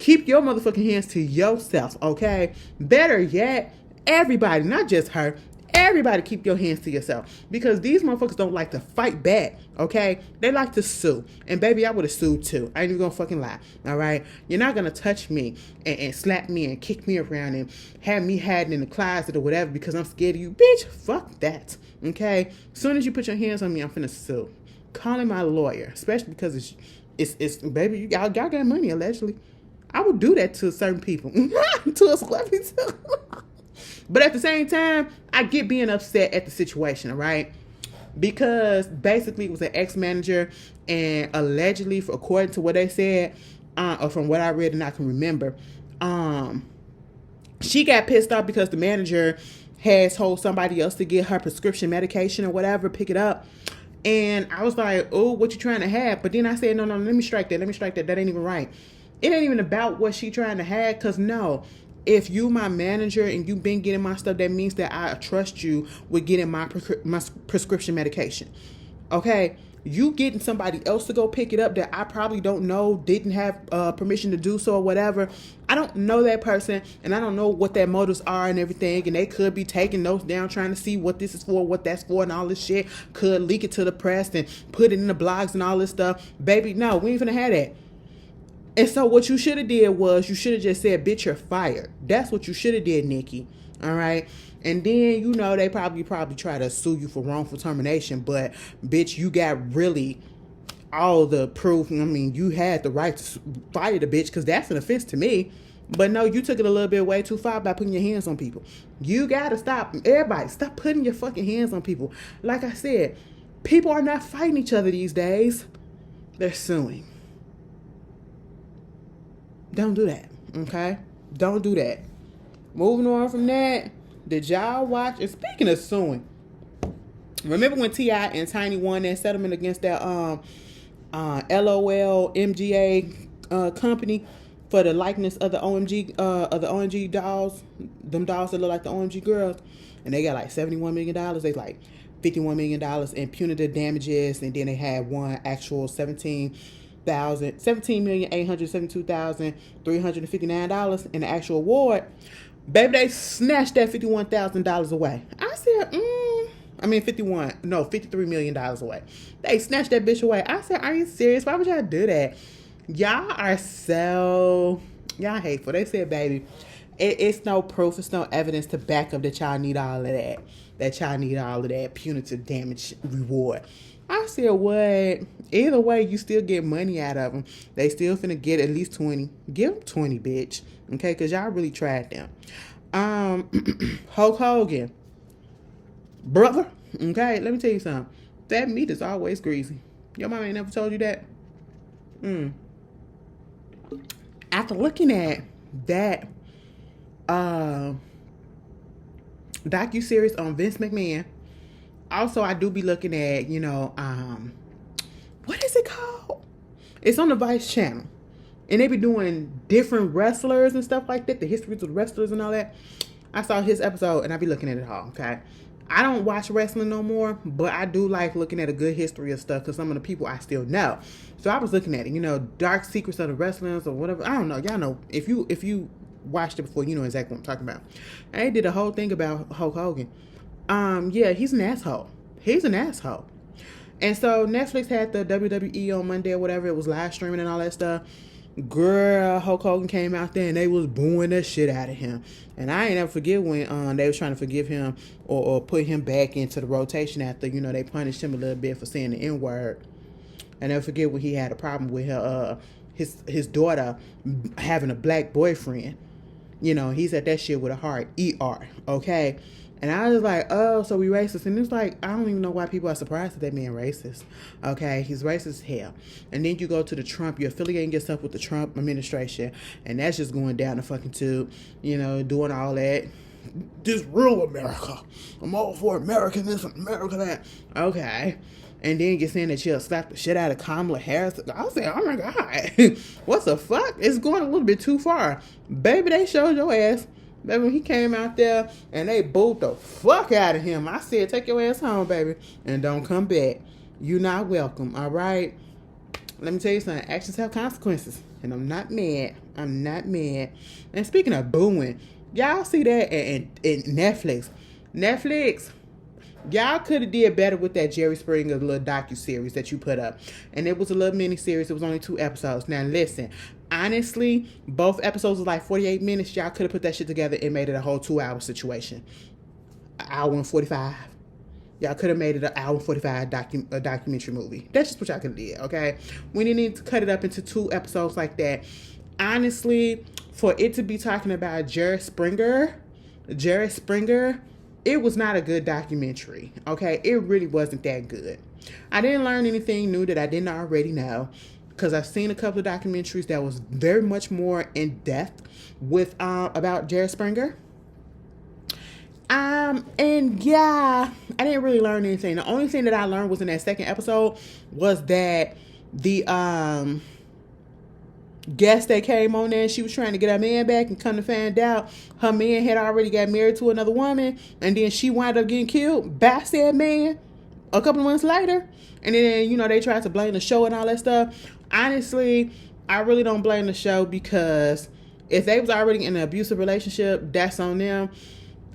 Keep your motherfucking hands to yourself. Okay? Better yet, everybody, not just her, everybody keep your hands to yourself. Because these motherfuckers don't like to fight back. Okay? They like to sue. And baby, I would have sued too. I ain't even gonna fucking lie. Alright? You're not gonna touch me and slap me and kick me around and have me hiding in the closet or whatever because I'm scared of you. Bitch, fuck that. Okay? As soon as you put your hands on me, I'm finna sue. Calling my lawyer. Especially because it's baby, y'all got money allegedly. I would do that to certain people. To a celebrity too. But at the same time, I get being upset at the situation, all right? Because basically it was an ex-manager and allegedly, according to what they said, or from what I read and I can remember, she got pissed off because the manager has told somebody else to get her prescription medication or whatever, pick it up. And I was like, oh, what you trying to have? But then I said, no, let me strike that. That ain't even right. It ain't even about what she trying to have, because no. If you my manager and you been getting my stuff, that means that I trust you with getting my prescription medication. Okay? You getting somebody else to go pick it up that I probably don't know, didn't have permission to do so or whatever. I don't know that person, and I don't know what their motives are and everything, and they could be taking notes down trying to see what this is for, what that's for, and all this shit. Could leak it to the press and put it in the blogs and all this stuff. Baby, no, we ain't finna have that. And so what you should have did was you should have just said, bitch, you're fired. That's what you should have did, Nikki. All right. And then, you know, they probably try to sue you for wrongful termination. But, bitch, you got really all the proof. I mean, you had the right to fire the bitch because that's an offense to me. But no, you took it a little bit way too far by putting your hands on people. You got to stop. Everybody, stop putting your fucking hands on people. Like I said, people are not fighting each other these days. They're suing. Don't do that, okay? Don't do that. Moving on from that, did y'all watch? And speaking of suing, remember when T.I. and Tiny won that settlement against that LOL MGA company for the likeness of the OMG dolls, them dolls that look like the OMG girls, and they got like $71 million. They like $51 million in punitive damages, and then they had one actual $17,872,359 in the actual award. Baby, they snatched that $51,000 away. I said, $53 million away. They snatched that bitch away. I said, are you serious? Why would y'all do that? Y'all are y'all hateful. They said, baby, it's no proof, it's no evidence to back up that y'all need all of that. That y'all need all of that punitive damage reward. I said, what? Either way, you still get money out of them. They still finna get at least 20. Give them 20, bitch. Okay? Because y'all really tried them. Hulk Hogan. Brother. Okay? Let me tell you something. That meat is always greasy. Your mama ain't never told you that? After looking at that docuseries on Vince McMahon, also, I do be looking at, what is it called? It's on the Vice channel. And they be doing different wrestlers and stuff like that, the histories of the wrestlers and all that. I saw his episode, and I be looking at it all, okay? I don't watch wrestling no more, but I do like looking at a good history of stuff because some of the people I still know. So I was looking at it, Dark Secrets of the Wrestlers or whatever. I don't know. Y'all know. If you watched it before, you know exactly what I'm talking about. And they did a whole thing about Hulk Hogan. Yeah, he's an asshole. He's an asshole. And so Netflix had the WWE on Monday or whatever. It was live streaming and all that stuff. Girl, Hulk Hogan came out there and they was booing the shit out of him. And I ain't never forget when they was trying to forgive him or put him back into the rotation after, they punished him a little bit for saying the N-word. I never forget when he had a problem with his daughter having a black boyfriend. He said that shit with a heart. E-R. Okay? And I was like, oh, so we racist. And it's like, I don't even know why people are surprised that man racist. Okay, he's racist as hell. And then you go to the Trump, you're affiliating yourself with the Trump administration. And that's just going down the fucking tube, doing all that. This real America. I'm all for America this and America that. Okay. And then you're saying that she'll slap the shit out of Kamala Harris. I was saying, oh my God. What the fuck? It's going a little bit too far. Baby, they showed your ass. Baby, when he came out there and they booed the fuck out of him, I said, take your ass home, baby, and don't come back. You're not welcome, all right? Let me tell you something. Actions have consequences, and I'm not mad. I'm not mad. And speaking of booing, y'all see that in Netflix. Netflix, y'all could have did better with that Jerry Springer little docu-series that you put up. And it was a little mini-series. It was only 2 episodes. Now, listen. Honestly, both episodes was like 48 minutes. Y'all could have put that shit together and made it a whole 2-hour situation. An hour and 45. Y'all could have made it an hour and 45 documentary movie. That's just what y'all could have did, okay? We didn't need to cut it up into 2 episodes like that. Honestly, for it to be talking about Jerry Springer, it was not a good documentary, okay? It really wasn't that good. I didn't learn anything new that I didn't already know. Because I've seen a couple of documentaries that was very much more in depth with about Jerry Springer. And yeah, I didn't really learn anything. The only thing that I learned was in that second episode was that the guest that came on there, she was trying to get her man back, and come to find out her man had already got married to another woman, and then she wound up getting killed by said man. a couple months later. And then, you know, they tried to blame the show and all that stuff. Honestly, I really don't blame the show, because if they was already in an abusive relationship, that's on them.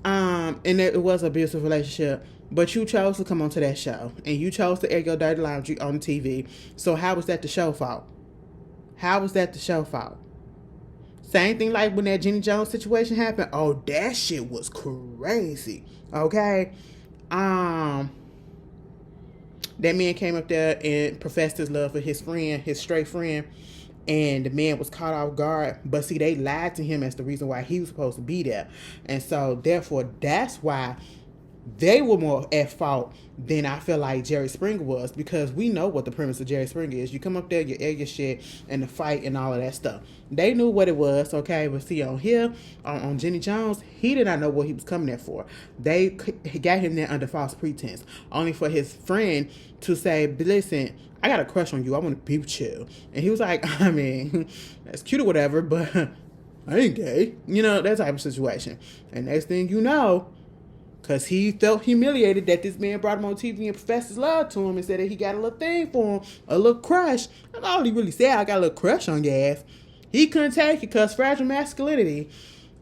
And it was an abusive relationship. But you chose to come onto that show. And you chose to air your dirty laundry on TV. So how was that the show's fault? How was that the show's fault? Same thing like when that Jenny Jones situation happened. Oh, that shit was crazy. Okay? That man came up there and professed his love for his friend, his straight friend, and the man was caught off guard. But see, they lied to him as the reason why he was supposed to be there. And so, therefore, that's why they were more at fault than I feel like Jerry Springer was, because we know what the premise of Jerry Springer is. You come up there, you air your shit, and the fight and all of that stuff. They knew what it was, okay? But see, on here, on Jenny Jones, he did not know what he was coming there for. They got him there under false pretense, only for his friend to say, listen, I got a crush on you. I want to be with you. And he was like, I mean, that's cute or whatever, but I ain't gay. You know, that type of situation. And next thing you know, because he felt humiliated that this man brought him on TV and professed his love to him and said that he got a little thing for him, a little crush. And all he really said, I got a little crush on your ass. He couldn't take it because fragile masculinity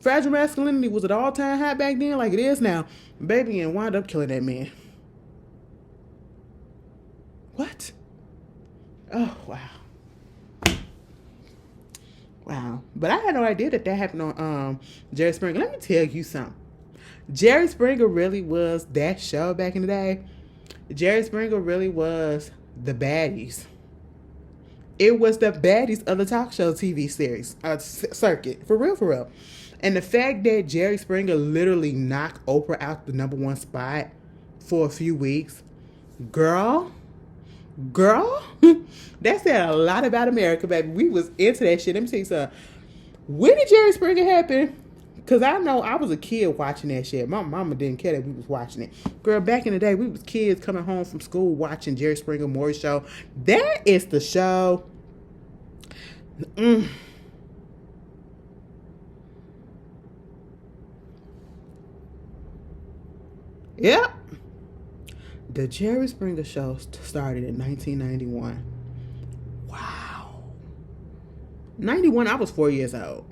was at all-time high back then like it is now. Baby, and wound up killing that man. What? Oh, wow. Wow. But I had no idea that happened on Jerry Springer. Let me tell you something. Jerry Springer really was that show back in the day. Jerry Springer really was the baddies. It was the baddies of the talk show TV series, circuit. For real. And the fact that Jerry Springer literally knocked Oprah out the #1 spot for a few weeks. Girl, that said a lot about America, baby. We was into that shit. Let me tell you something. When did Jerry Springer happen? Because I know I was a kid watching that shit. My mama didn't care that we was watching it. Girl, back in the day, we was kids coming home from school watching Jerry Springer Maury Show. That is the show. Yep. The Jerry Springer Show started in 1991. Wow. 91, I was 4 years old.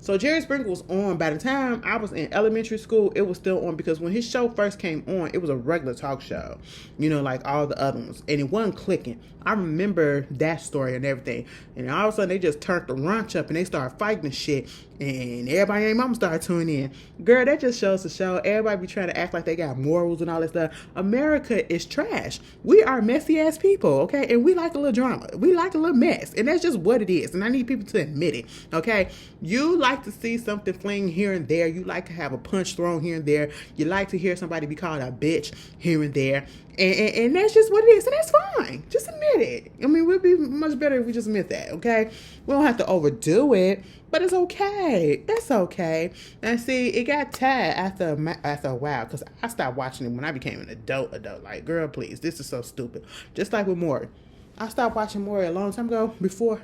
So Jerry Springer was on. By the time I was in elementary school, it was still on, because when his show first came on, it was a regular talk show, you know, like all the other ones, and it wasn't clicking. I remember that story and everything, and all of a sudden they just turned the ranch up and they started fighting and shit, and everybody and mama started tuning in. Girl, that just shows the show. Everybody be trying to act like they got morals and all that stuff. America is trash. We are messy ass people, okay, and we like a little drama. We like a little mess, and that's just what it is, and I need people to admit it, okay? You like to see something fling here and there. You like to have a punch thrown here and there. You like to hear somebody be called a bitch here and there. And that's just what it is. And that's fine. Just admit it. I mean, we'll be much better if we just admit that, okay? We don't have to overdo it, but it's okay. It's okay. And see, it got tired after a while, because I stopped watching it when I became an adult. Like, girl, please, this is so stupid. Just like with Maury. I stopped watching Maury a long time ago before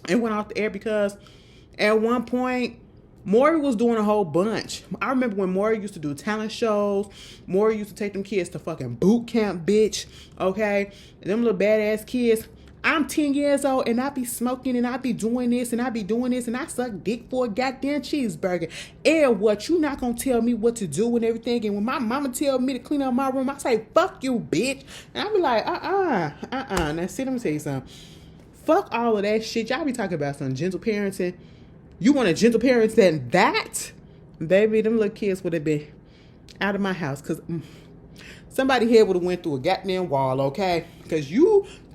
it went off the air, because at one point, Maury was doing a whole bunch. I remember when Maury used to do talent shows. Maury used to take them kids to fucking boot camp, bitch. Okay? And them little badass kids. I'm 10 years old and I be smoking and I be doing this and I be doing this and I suck dick for a goddamn cheeseburger. And what? You not gonna tell me what to do and everything? And when my mama tell me to clean up my room, I say, fuck you, bitch. And I be like, Now, see, let me tell you something. Fuck all of that shit. Y'all be talking about some gentle parenting. You want a gentle parent than that? Baby, them little kids would have been out of my house, because somebody here would have went through a goddamn wall, okay? Because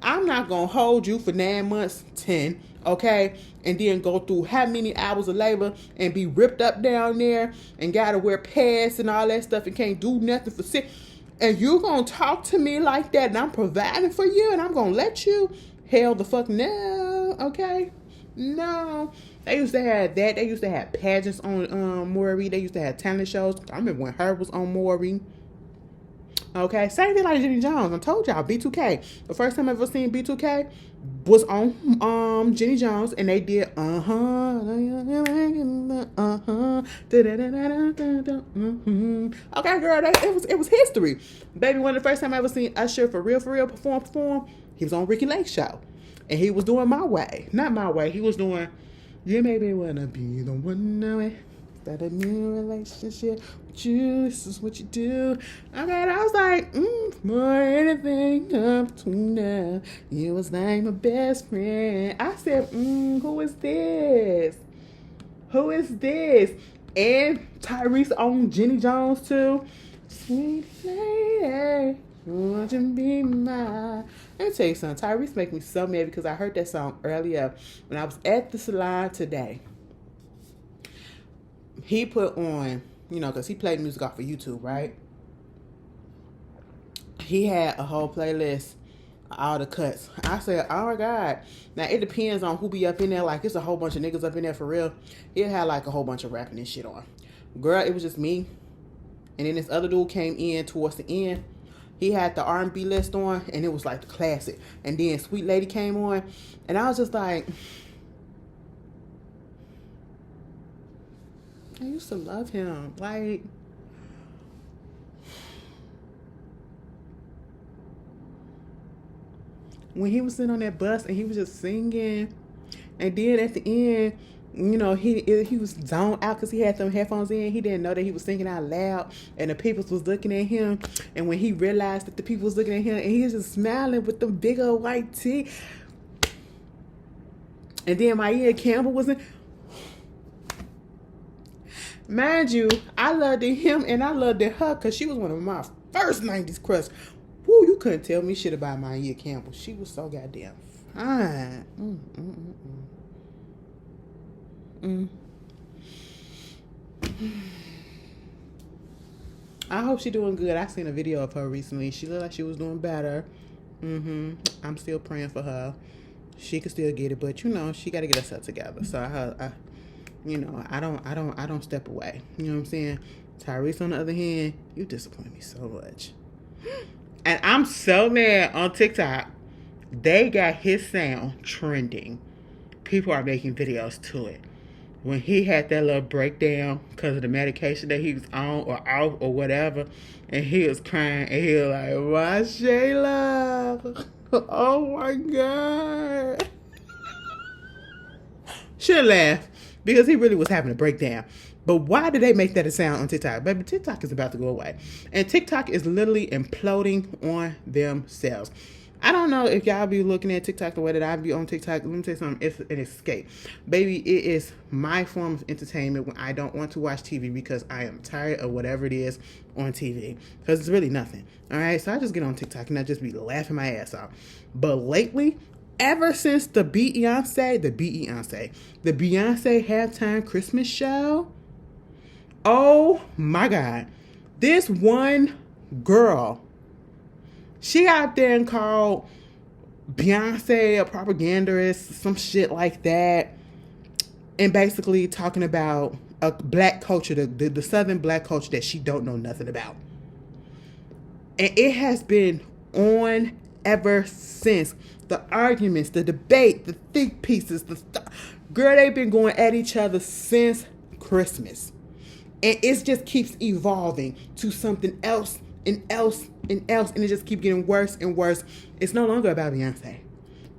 I'm not going to hold you for 9 months, 10, okay? And then go through how many hours of labor and be ripped up down there and got to wear pads and all that stuff and can't do nothing for 6. And you going to talk to me like that and I'm providing for you and I'm going to let you? Hell the fuck no, okay? No. They used to have that. They used to have pageants on Maury. They used to have talent shows. I remember when her was on Maury. Okay, same thing like Jenny Jones. I told y'all B2K. The first time I ever seen B2K was on Jenny Jones, and they did Okay, girl, it was history, baby. One of the first time I ever seen Usher for real perform. He was on Ricky Lake show, and he was doing My Way, not My Way. He was doing You Made Me Wanna Be the One Now. Start a new relationship with you. This is what you do. Okay, and I was like, more anything up to now. You was like my best friend. I said, who is this? Who is this? And Tyrese on Jenny Jones too. Sweet lady, won't you be mine? Let me tell you something. Tyrese make me so mad because I heard that song earlier when I was at the salon today. He put on, because he played music off of YouTube, right? He had a whole playlist, all the cuts. I said, oh my God. Now, it depends on who be up in there. Like, it's a whole bunch of niggas up in there for real. He had like a whole bunch of rapping and shit on. Girl, it was just me. And then this other dude came in towards the end. He had the R&B list on, and it was like the classic. And then Sweet Lady came on. And I was just like, I used to love him. Like, when he was sitting on that bus and he was just singing, and then at the end, he was zoned out because he had some headphones in. He didn't know that he was singing out loud, and the people was looking at him. And when he realized that the people was looking at him, and he was just smiling with the big old white teeth. And then Maia Campbell was in. Mind you, I loved him and I loved her because she was one of my first 90s crush. Woo, you couldn't tell me shit about Maia Campbell. She was so goddamn fine. I hope she's doing good. I seen a video of her recently. She looked like she was doing better. I'm still praying for her. She could still get it, but she got to get herself together. So I don't step away. You know what I'm saying? Tyrese, on the other hand, you disappoint me so much. And I'm so mad on TikTok. They got his sound trending. People are making videos to it. When he had that little breakdown because of the medication that he was on or off or whatever, and he was crying and he was like, why Shayla? Oh my God. Should laugh because he really was having a breakdown. But why did they make that a sound on TikTok? Baby, TikTok is about to go away. And TikTok is literally imploding on themselves. I don't know if y'all be looking at TikTok the way that I be on TikTok. Let me tell you something. It's an escape. Baby, it is my form of entertainment when I don't want to watch TV because I am tired of whatever it is on TV. Because it's really nothing. All right? So I just get on TikTok and I just be laughing my ass off. But lately, ever since the Beyonce halftime Christmas show, oh my God. This one girl, she out there and called Beyonce a propagandist, some shit like that. And basically talking about a black culture, the Southern black culture that she don't know nothing about. And it has been on ever since. The arguments, the debate, the think pieces, girl, they've been going at each other since Christmas. And it just keeps evolving to something else and else and else. And it just keeps getting worse and worse. It's no longer about Beyonce.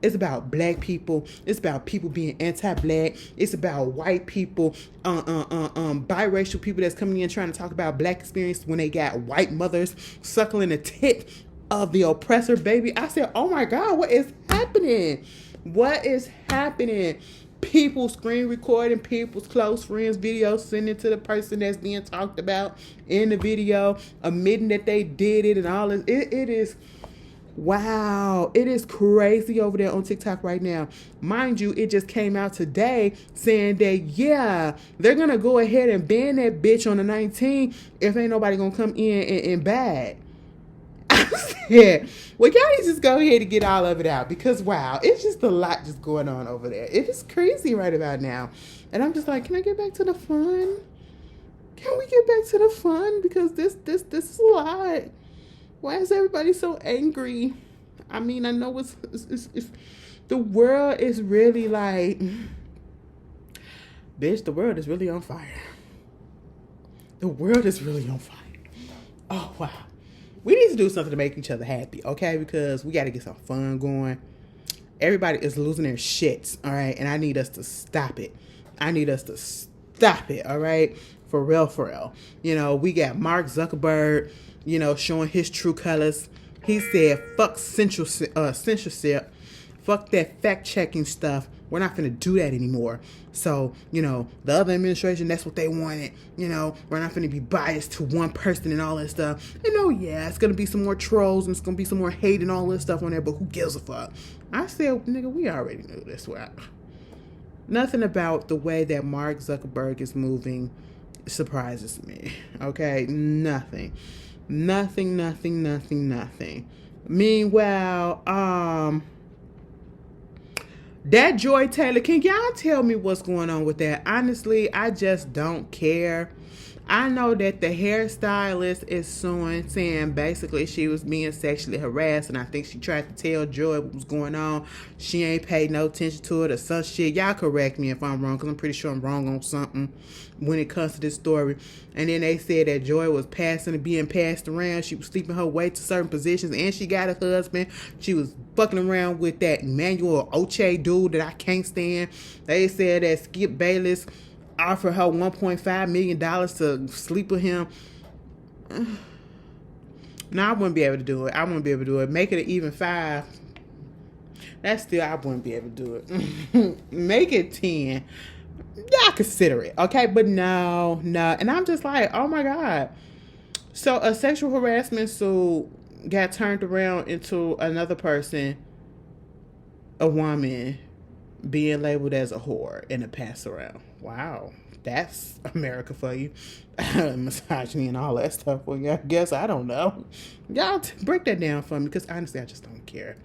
It's about black people. It's about people being anti-black. It's about white people, biracial people that's coming in trying to talk about black experience when they got white mothers suckling the tit of the oppressor, baby. I said, oh my God, what is happening? What is happening? People screen recording people's close friends' videos, sending to the person that's being talked about in the video, admitting that they did it and all this. It is, wow. It is crazy over there on TikTok right now. Mind you, it just came out today saying that, yeah, they're going to go ahead and ban that bitch on the 19th if ain't nobody going to come in and bag. Yeah. Well, y'all need to just go ahead and get all of it out because, wow, it's just a lot just going on over there. It is crazy right about now. And I'm just like, can I get back to the fun? Can we get back to the fun? Because this is a lot. Why is everybody so angry? I mean, I know it's the world is really like, bitch, the world is really on fire. The world is really on fire. Oh, wow. We need to do something to make each other happy, okay? Because we got to get some fun going. Everybody is losing their shits, all right? And I need us to stop it. All right? For real, for real. You know, we got Mark Zuckerberg, you know, showing his true colors. He said, fuck censorship. Fuck that fact-checking stuff. We're not going to do that anymore. So, you know, the other administration, that's what they wanted. You know, we're not going to be biased to one person and all that stuff. And oh, yeah, it's going to be some more trolls and it's going to be some more hate and all this stuff on there, but who gives a fuck? I said, nigga, we already knew this. Nothing about the way that Mark Zuckerberg is moving surprises me. Okay? Nothing. Meanwhile, that Joy Taylor, can y'all tell me what's going on with that? Honestly, I just don't care. I know that the hairstylist is suing, saying basically she was being sexually harassed, and I think she tried to tell Joy what was going on. She ain't paid no attention to it or some shit. Y'all correct me if I'm wrong, because I'm pretty sure I'm wrong on something when it comes to this story. And then they said that Joy was being passed around. She was sleeping her way to certain positions, and she got a husband. She was fucking around with that Emmanuel Oche dude that I can't stand. They said that Skip Bayless offered her $1.5 million to sleep with him. No, I wouldn't be able to do it. Make it an even 5. That's still, I wouldn't be able to do it. Make it 10. Y'all consider it, okay? But no. And I'm just like, oh my God. So a sexual harassment suit got turned around into another person, a woman, being labeled as a whore and a pass around. Wow, that's America for you. Misogyny and all that stuff. Well, yeah, I guess I don't know. Y'all break that down for me, because honestly, I just don't care.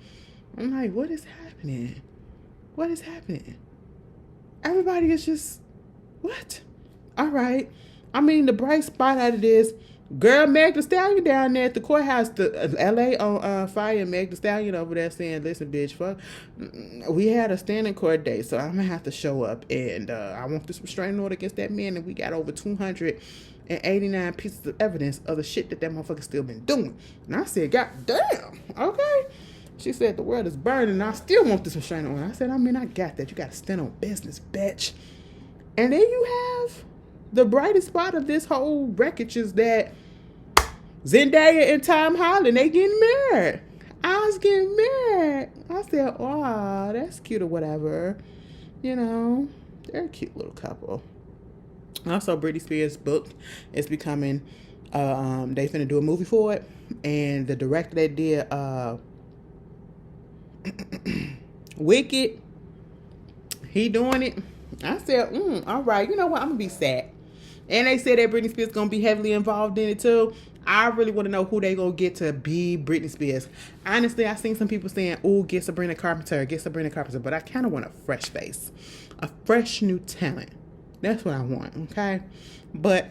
I'm like, what is happening? Everybody is just, what? All right. I mean, the bright spot out of this, girl, Meg Thee Stallion down there at the courthouse, the LA on fire. Meg Thee Stallion over there saying, listen, bitch, fuck. We had a standing court date, so I'm going to have to show up. And I want this restraining order against that man. And we got over 289 pieces of evidence of the shit that motherfucker still been doing. And I said, God damn, okay. She said, the world is burning, and I still want this restraining order. I said, I mean, I got that. You got to stand on business, bitch. And then you have the brightest spot of this whole wreckage is that Zendaya and Tom Holland, they getting married. I was getting married. I said, oh, that's cute or whatever. You know, they're a cute little couple. Also, Britney Spears' book is becoming, they finna do a movie for it. And the director that did Wicked, he doing it. I said, all right, you know what? I'm going to be sad. And they said that Britney Spears going to be heavily involved in it too. I really want to know who they going to get to be Britney Spears. Honestly, I seen some people saying, get Sabrina Carpenter. But I kind of want a fresh face. A fresh new talent. That's what I want, okay? But,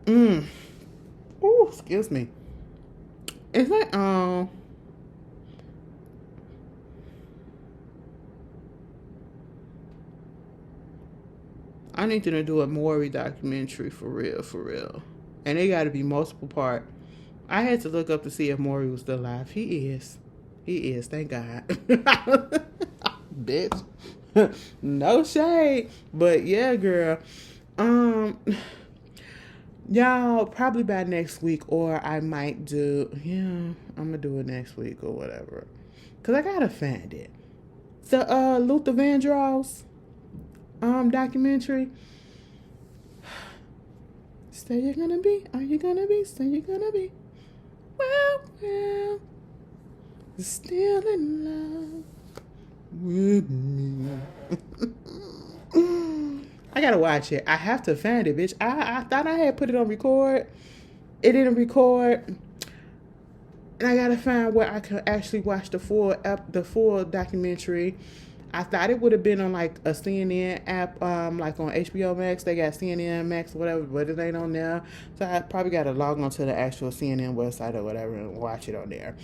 excuse me. Is that, I need to do a Maury documentary for real. And they got to be multiple part. I had to look up to see if Maury was still alive. He is, thank God. Bitch. No shade. But yeah, girl. Y'all, probably by next week, or I might do, I'm going to do it next week or whatever. Because I got to find it. The Luther Vandross documentary. Say you're gonna be, are you gonna be, say you're gonna be, well, still in love with me. I gotta watch it. I have to find it, bitch. I thought I had put it on record. It didn't record. And I gotta find where I can actually watch the full documentary. I thought it would have been on like a CNN app, like on HBO Max. They got CNN Max or whatever, but it ain't on there. So I probably got to log on to the actual CNN website or whatever and watch it on there.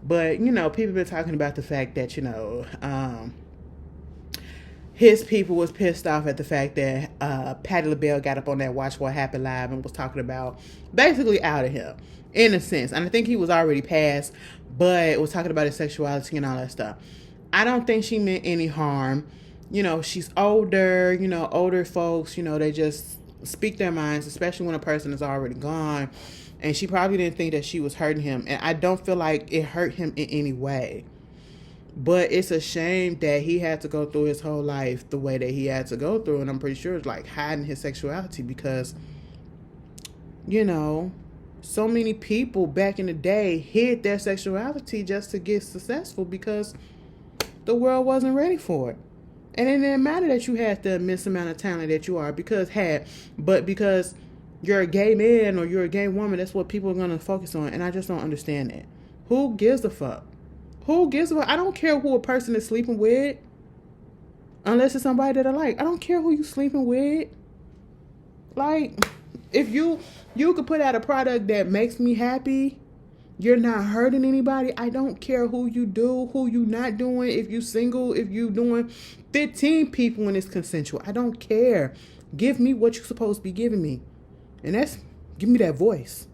But, you know, people been talking about the fact that, you know, his people was pissed off at the fact that Patti LaBelle got up on that Watch What Happened Live and was talking about basically out of him, in a sense. And I think he was already passed, but was talking about his sexuality and all that stuff. I don't think she meant any harm. You know, she's older, you know, older folks, you know, they just speak their minds, especially when a person is already gone. And she probably didn't think that she was hurting him. And I don't feel like it hurt him in any way. But it's a shame that he had to go through his whole life the way that he had to go through. And I'm pretty sure it's like hiding his sexuality because, you know, so many people back in the day hid their sexuality just to get successful because the world wasn't ready for it. And it didn't matter that you had the immense amount of talent that you are because you're a gay man or you're a gay woman, that's what people are going to focus on. And I just don't understand that. Who gives a fuck? Who gives a fuck? I don't care who a person is sleeping with. Unless it's somebody that I like. I don't care who you sleeping with. Like, if you could put out a product that makes me happy, you're not hurting anybody. I don't care who you do, who you not doing, if you single, if you doing 15 people when it's consensual. I don't care. Give me what you're supposed to be giving me. And that's, give me that voice.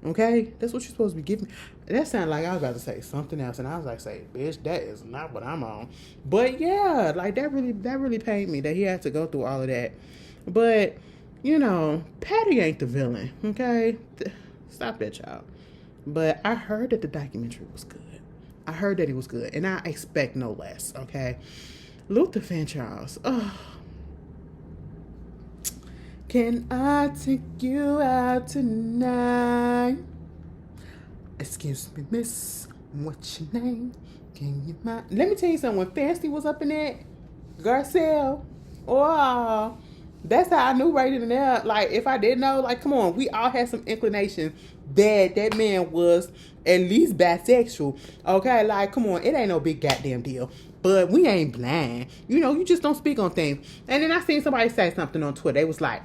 Okay? That's what you're supposed to be giving me. That sounded like I was about to say something else. And I was like, bitch, that is not what I'm on. But yeah, like that really pained me that he had to go through all of that. But, you know, Patty ain't the villain. Okay? Stop that, child. But I heard that the documentary was good. I heard that it was good. And I expect no less. Okay? Luther Vandross. Oh. Can I take you out tonight? Excuse me, miss. What's your name? Can you mind? Let me tell you something. When Fancy was up in that, Garcelle, oh, that's how I knew right in there. Like, if I didn't know, like, come on. We all had some inclination that man was at least bisexual. Okay? Like, come on. It ain't no big goddamn deal. But we ain't blind. You know, you just don't speak on things. And then I seen somebody say something on Twitter. They was like,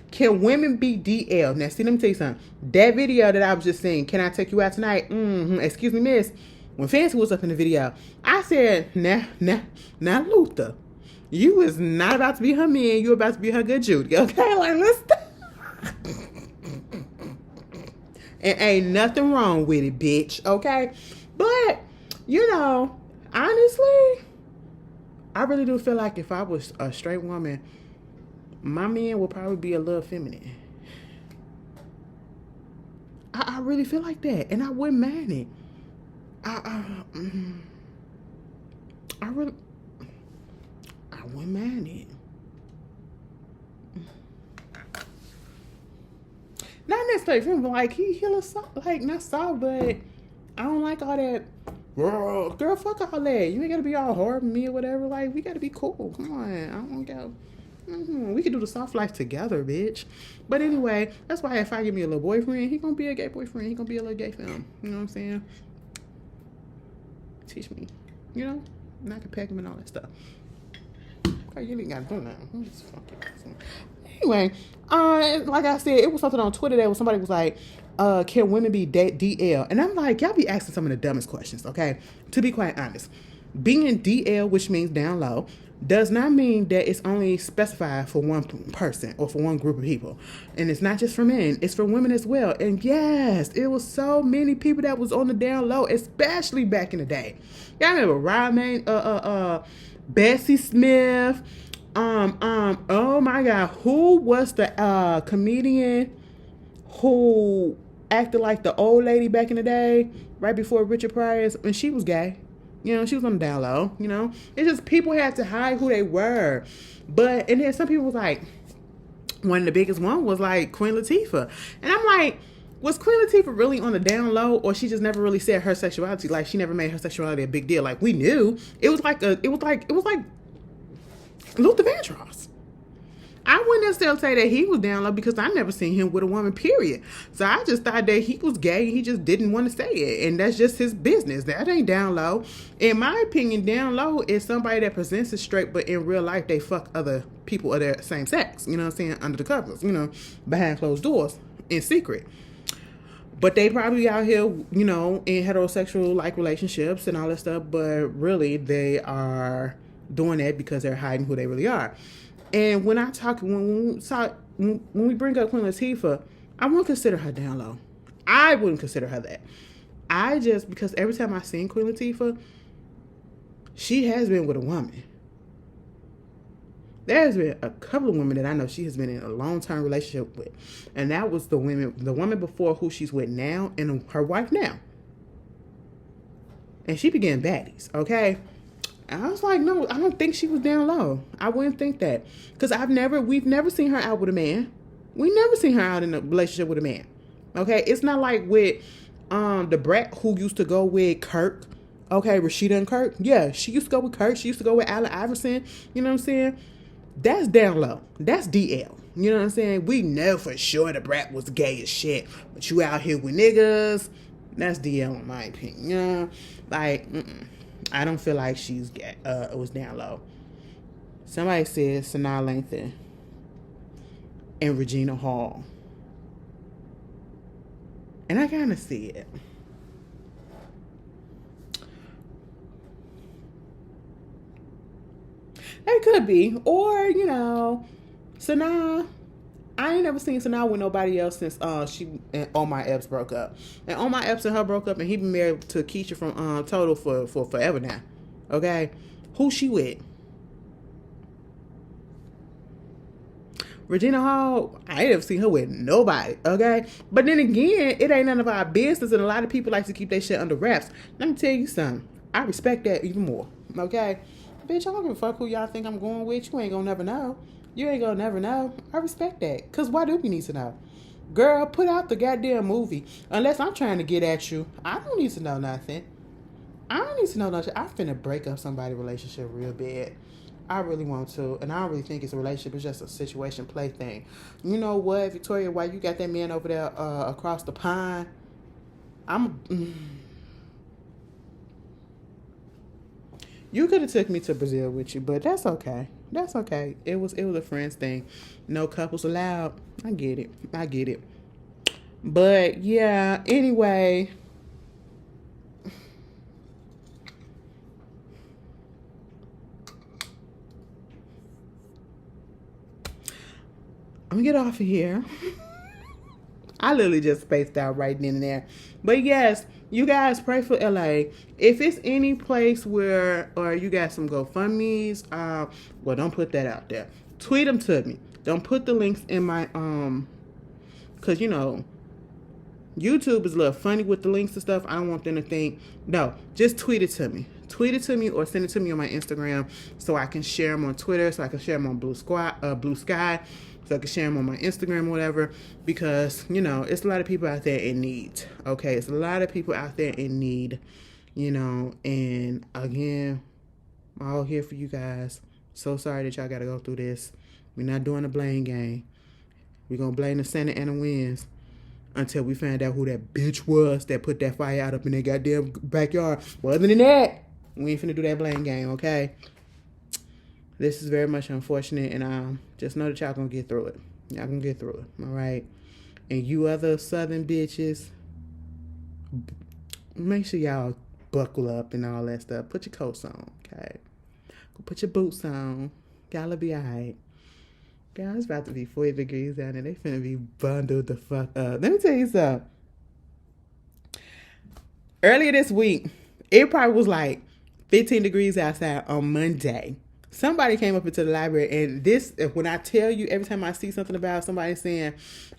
can women be DL? Now, see, let me tell you something. That video that I was just saying, can I take you out tonight? Excuse me, miss. When Fancy was up in the video, I said, now, Luther, you is not about to be her man. You about to be her good Judy. Okay? Like, let's and ain't nothing wrong with it, bitch. Okay? But, you know, honestly, I really do feel like if I was a straight woman, my man would probably be a little feminine. I really feel like that. And I wouldn't mind it. I wouldn't mind it. Not necessarily feminine, but like he looks soft, like not soft, but I don't like all that. Girl, fuck all that. You ain't gotta be all hard with me or whatever. Like, we gotta be cool. Come on. I don't go. We can do the soft life together, bitch. But anyway, that's why if I give me a little boyfriend, he gonna be a gay boyfriend. He gonna be a little gay film. You know what I'm saying? Teach me. You know? And I can peg him and all that stuff. Okay, you ain't gotta do nothing. Just fucking. Anyway, like I said, it was something on Twitter that somebody was like, can women be DL? And I'm like, y'all be asking some of the dumbest questions, okay? To be quite honest. Being DL, which means down low, does not mean that it's only specified for one person or for one group of people. And it's not just for men, it's for women as well. And yes, it was so many people that was on the down low, especially back in the day. Y'all remember Ryman, Bessie Smith, oh my God, who was the comedian who acted like the old lady back in the day, right before Richard Pryor, when she was gay? You know, she was on the down low, you know. It's just people had to hide who they were. But, and then some people was like, one of the biggest one was like Queen Latifah. And I'm like, was Queen Latifah really on the down low, or she just never really said her sexuality? Like, she never made her sexuality a big deal. Like, we knew. It was like Luther Vandross. I wouldn't necessarily say that he was down low because I never seen him with a woman, period. So I just thought that he was gay. He just didn't want to say it. And that's just his business. That ain't down low. In my opinion, down low is somebody that presents it straight, but in real life, they fuck other people of their same sex. You know what I'm saying? Under the covers, you know, behind closed doors, in secret. But they probably out here, you know, in heterosexual like relationships and all that stuff. But really, they are doing that because they're hiding who they really are. And when we bring up Queen Latifah, I won't consider her down low. I wouldn't consider her that. Because every time I seen Queen Latifah, she has been with a woman. There's been a couple of women that I know she has been in a long-term relationship with. And that was the woman before who she's with now and her wife now. And she began baddies, okay? And I was like, no, I don't think she was down low. I wouldn't think that. Because we've never seen her out with a man. We never seen her out in a relationship with a man. Okay? It's not like with the brat who used to go with Kirk. Okay, Rashida and Kirk. Yeah, she used to go with Kirk. She used to go with Allen Iverson. You know what I'm saying? That's down low. That's DL. You know what I'm saying? We know for sure the brat was gay as shit. But you out here with niggas, that's DL in my opinion. You know? Like, I don't feel like she's was down low. Somebody said Sanaa Lathan and Regina Hall. And I kind of see it. It could be. Or, you know, Sanaa. I ain't never seen Sanaa with nobody else since she and Omar Epps broke up. And Omar Epps and her broke up, and he been married to Keisha from Total for forever now. Okay? Who she with? Regina Hall, I ain't ever seen her with nobody, okay? But then again, it ain't none of our business, and a lot of people like to keep their shit under wraps. Let me tell you something. I respect that even more, okay? Bitch, I don't give a fuck who y'all think I'm going with. You ain't gonna never know. You ain't gonna never know. I respect that. Because why do we need to know? Girl, put out the goddamn movie. Unless I'm trying to get at you. I don't need to know nothing. I don't need to know nothing. I'm finna break up somebody's relationship real bad. I really want to. And I don't really think it's a relationship. It's just a situation play thing. You know what, Victoria, why you got that man over there across the pond? You could have took me to Brazil with you, but that's okay. That's okay. It was a friends thing. No couples allowed. I get it. But yeah, anyway. I'm gonna get off of here. I literally just spaced out right then and there. But yes, you guys pray for LA. If it's any place where, or you got some GoFundMes, well, don't put that out there. Tweet them to me. Don't put the links in my, cause you know, YouTube is a little funny with the links and stuff. I don't want them to think, no, just tweet it to me. Tweet it to me or send it to me on my Instagram so I can share them on Twitter, so I can share them on Blue Sky, so I can share them on my Instagram or whatever, because, you know, it's a lot of people out there in need, okay? It's a lot of people out there in need, you know, and again, I'm all here for you guys. So sorry that y'all got to go through this. We're not doing a blame game. We're going to blame the Senate and the winds until we find out who that bitch was that put that fire out up in their goddamn backyard. Well, other than that, we ain't finna do that blame game, okay? This is very much unfortunate, and just know that y'all gonna get through it. Y'all gonna get through it, all right? And you other southern bitches, make sure y'all buckle up and all that stuff. Put your coats on, okay? Go put your boots on. Y'all'll be all right. Girl, it's about to be 40 degrees down there. They finna be bundled the fuck up. Let me tell you something. Earlier this week, it probably was like 15 degrees outside on Monday. Somebody came up into the library, and this, when I tell you, every time I see something about somebody saying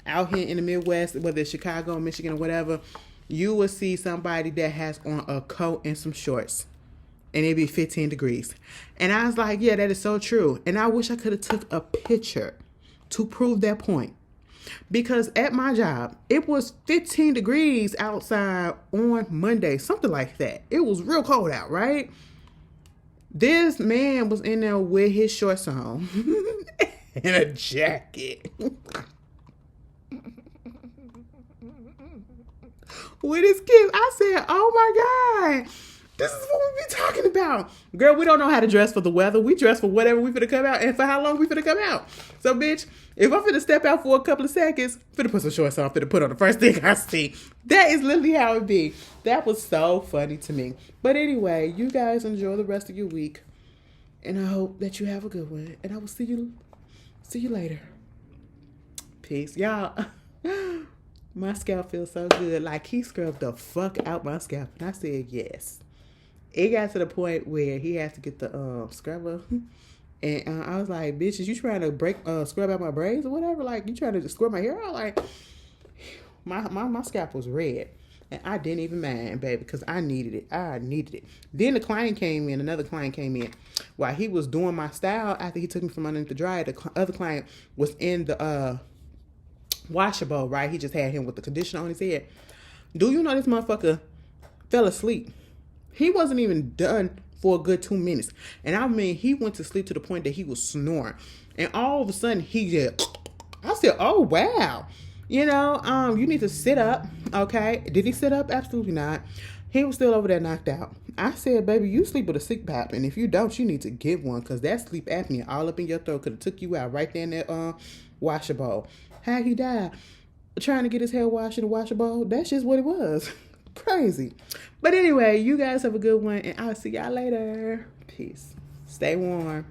out here in the Midwest, whether it's Chicago, Michigan, or whatever, you will see somebody that has on a coat and some shorts, and it'd be 15 degrees. And I was like, yeah, that is so true. And I wish I could have took a picture to prove that point. Because at my job, it was 15 degrees outside on Monday, something like that. It was real cold out, right? This man was in there with his shorts on. in a jacket. With his kids. I said, oh my God. This is what we be talking about. Girl, we don't know how to dress for the weather. We dress for whatever we finna come out and for how long we finna come out. So, bitch, if I'm finna step out for a couple of seconds, finna put some shorts on, finna put on the first thing I see. That is literally how it be. That was so funny to me. But anyway, you guys enjoy the rest of your week. And I hope that you have a good one. And I will see you later. Peace. Y'all, my scalp feels so good. Like, he scrubbed the fuck out my scalp. And I said yes. It got to the point where he has to get the scrubber. And I was like, bitch, is you trying to scrub out my braids or whatever? Like, you trying to just scrub my hair out? Like, my scalp was red. And I didn't even mind, baby, because I needed it. Then another client came in. While he was doing my style, after he took me from underneath the dryer, the other client was in the washable, right? He just had him with the conditioner on his head. Do you know this motherfucker fell asleep? He wasn't even done for a good 2 minutes. And I mean, he went to sleep to the point that he was snoring. And all of a sudden, he just, I said, oh, wow. You know, you need to sit up, okay? Did he sit up? Absolutely not. He was still over there knocked out. I said, baby, you sleep with a CPAP. And if you don't, you need to get one, because that sleep apnea all up in your throat could have took you out right there in that washable. How he died? Trying to get his hair washed in the washable. That's just what it was. Crazy. But anyway, you guys have a good one, and I'll see y'all later. Peace. Stay warm.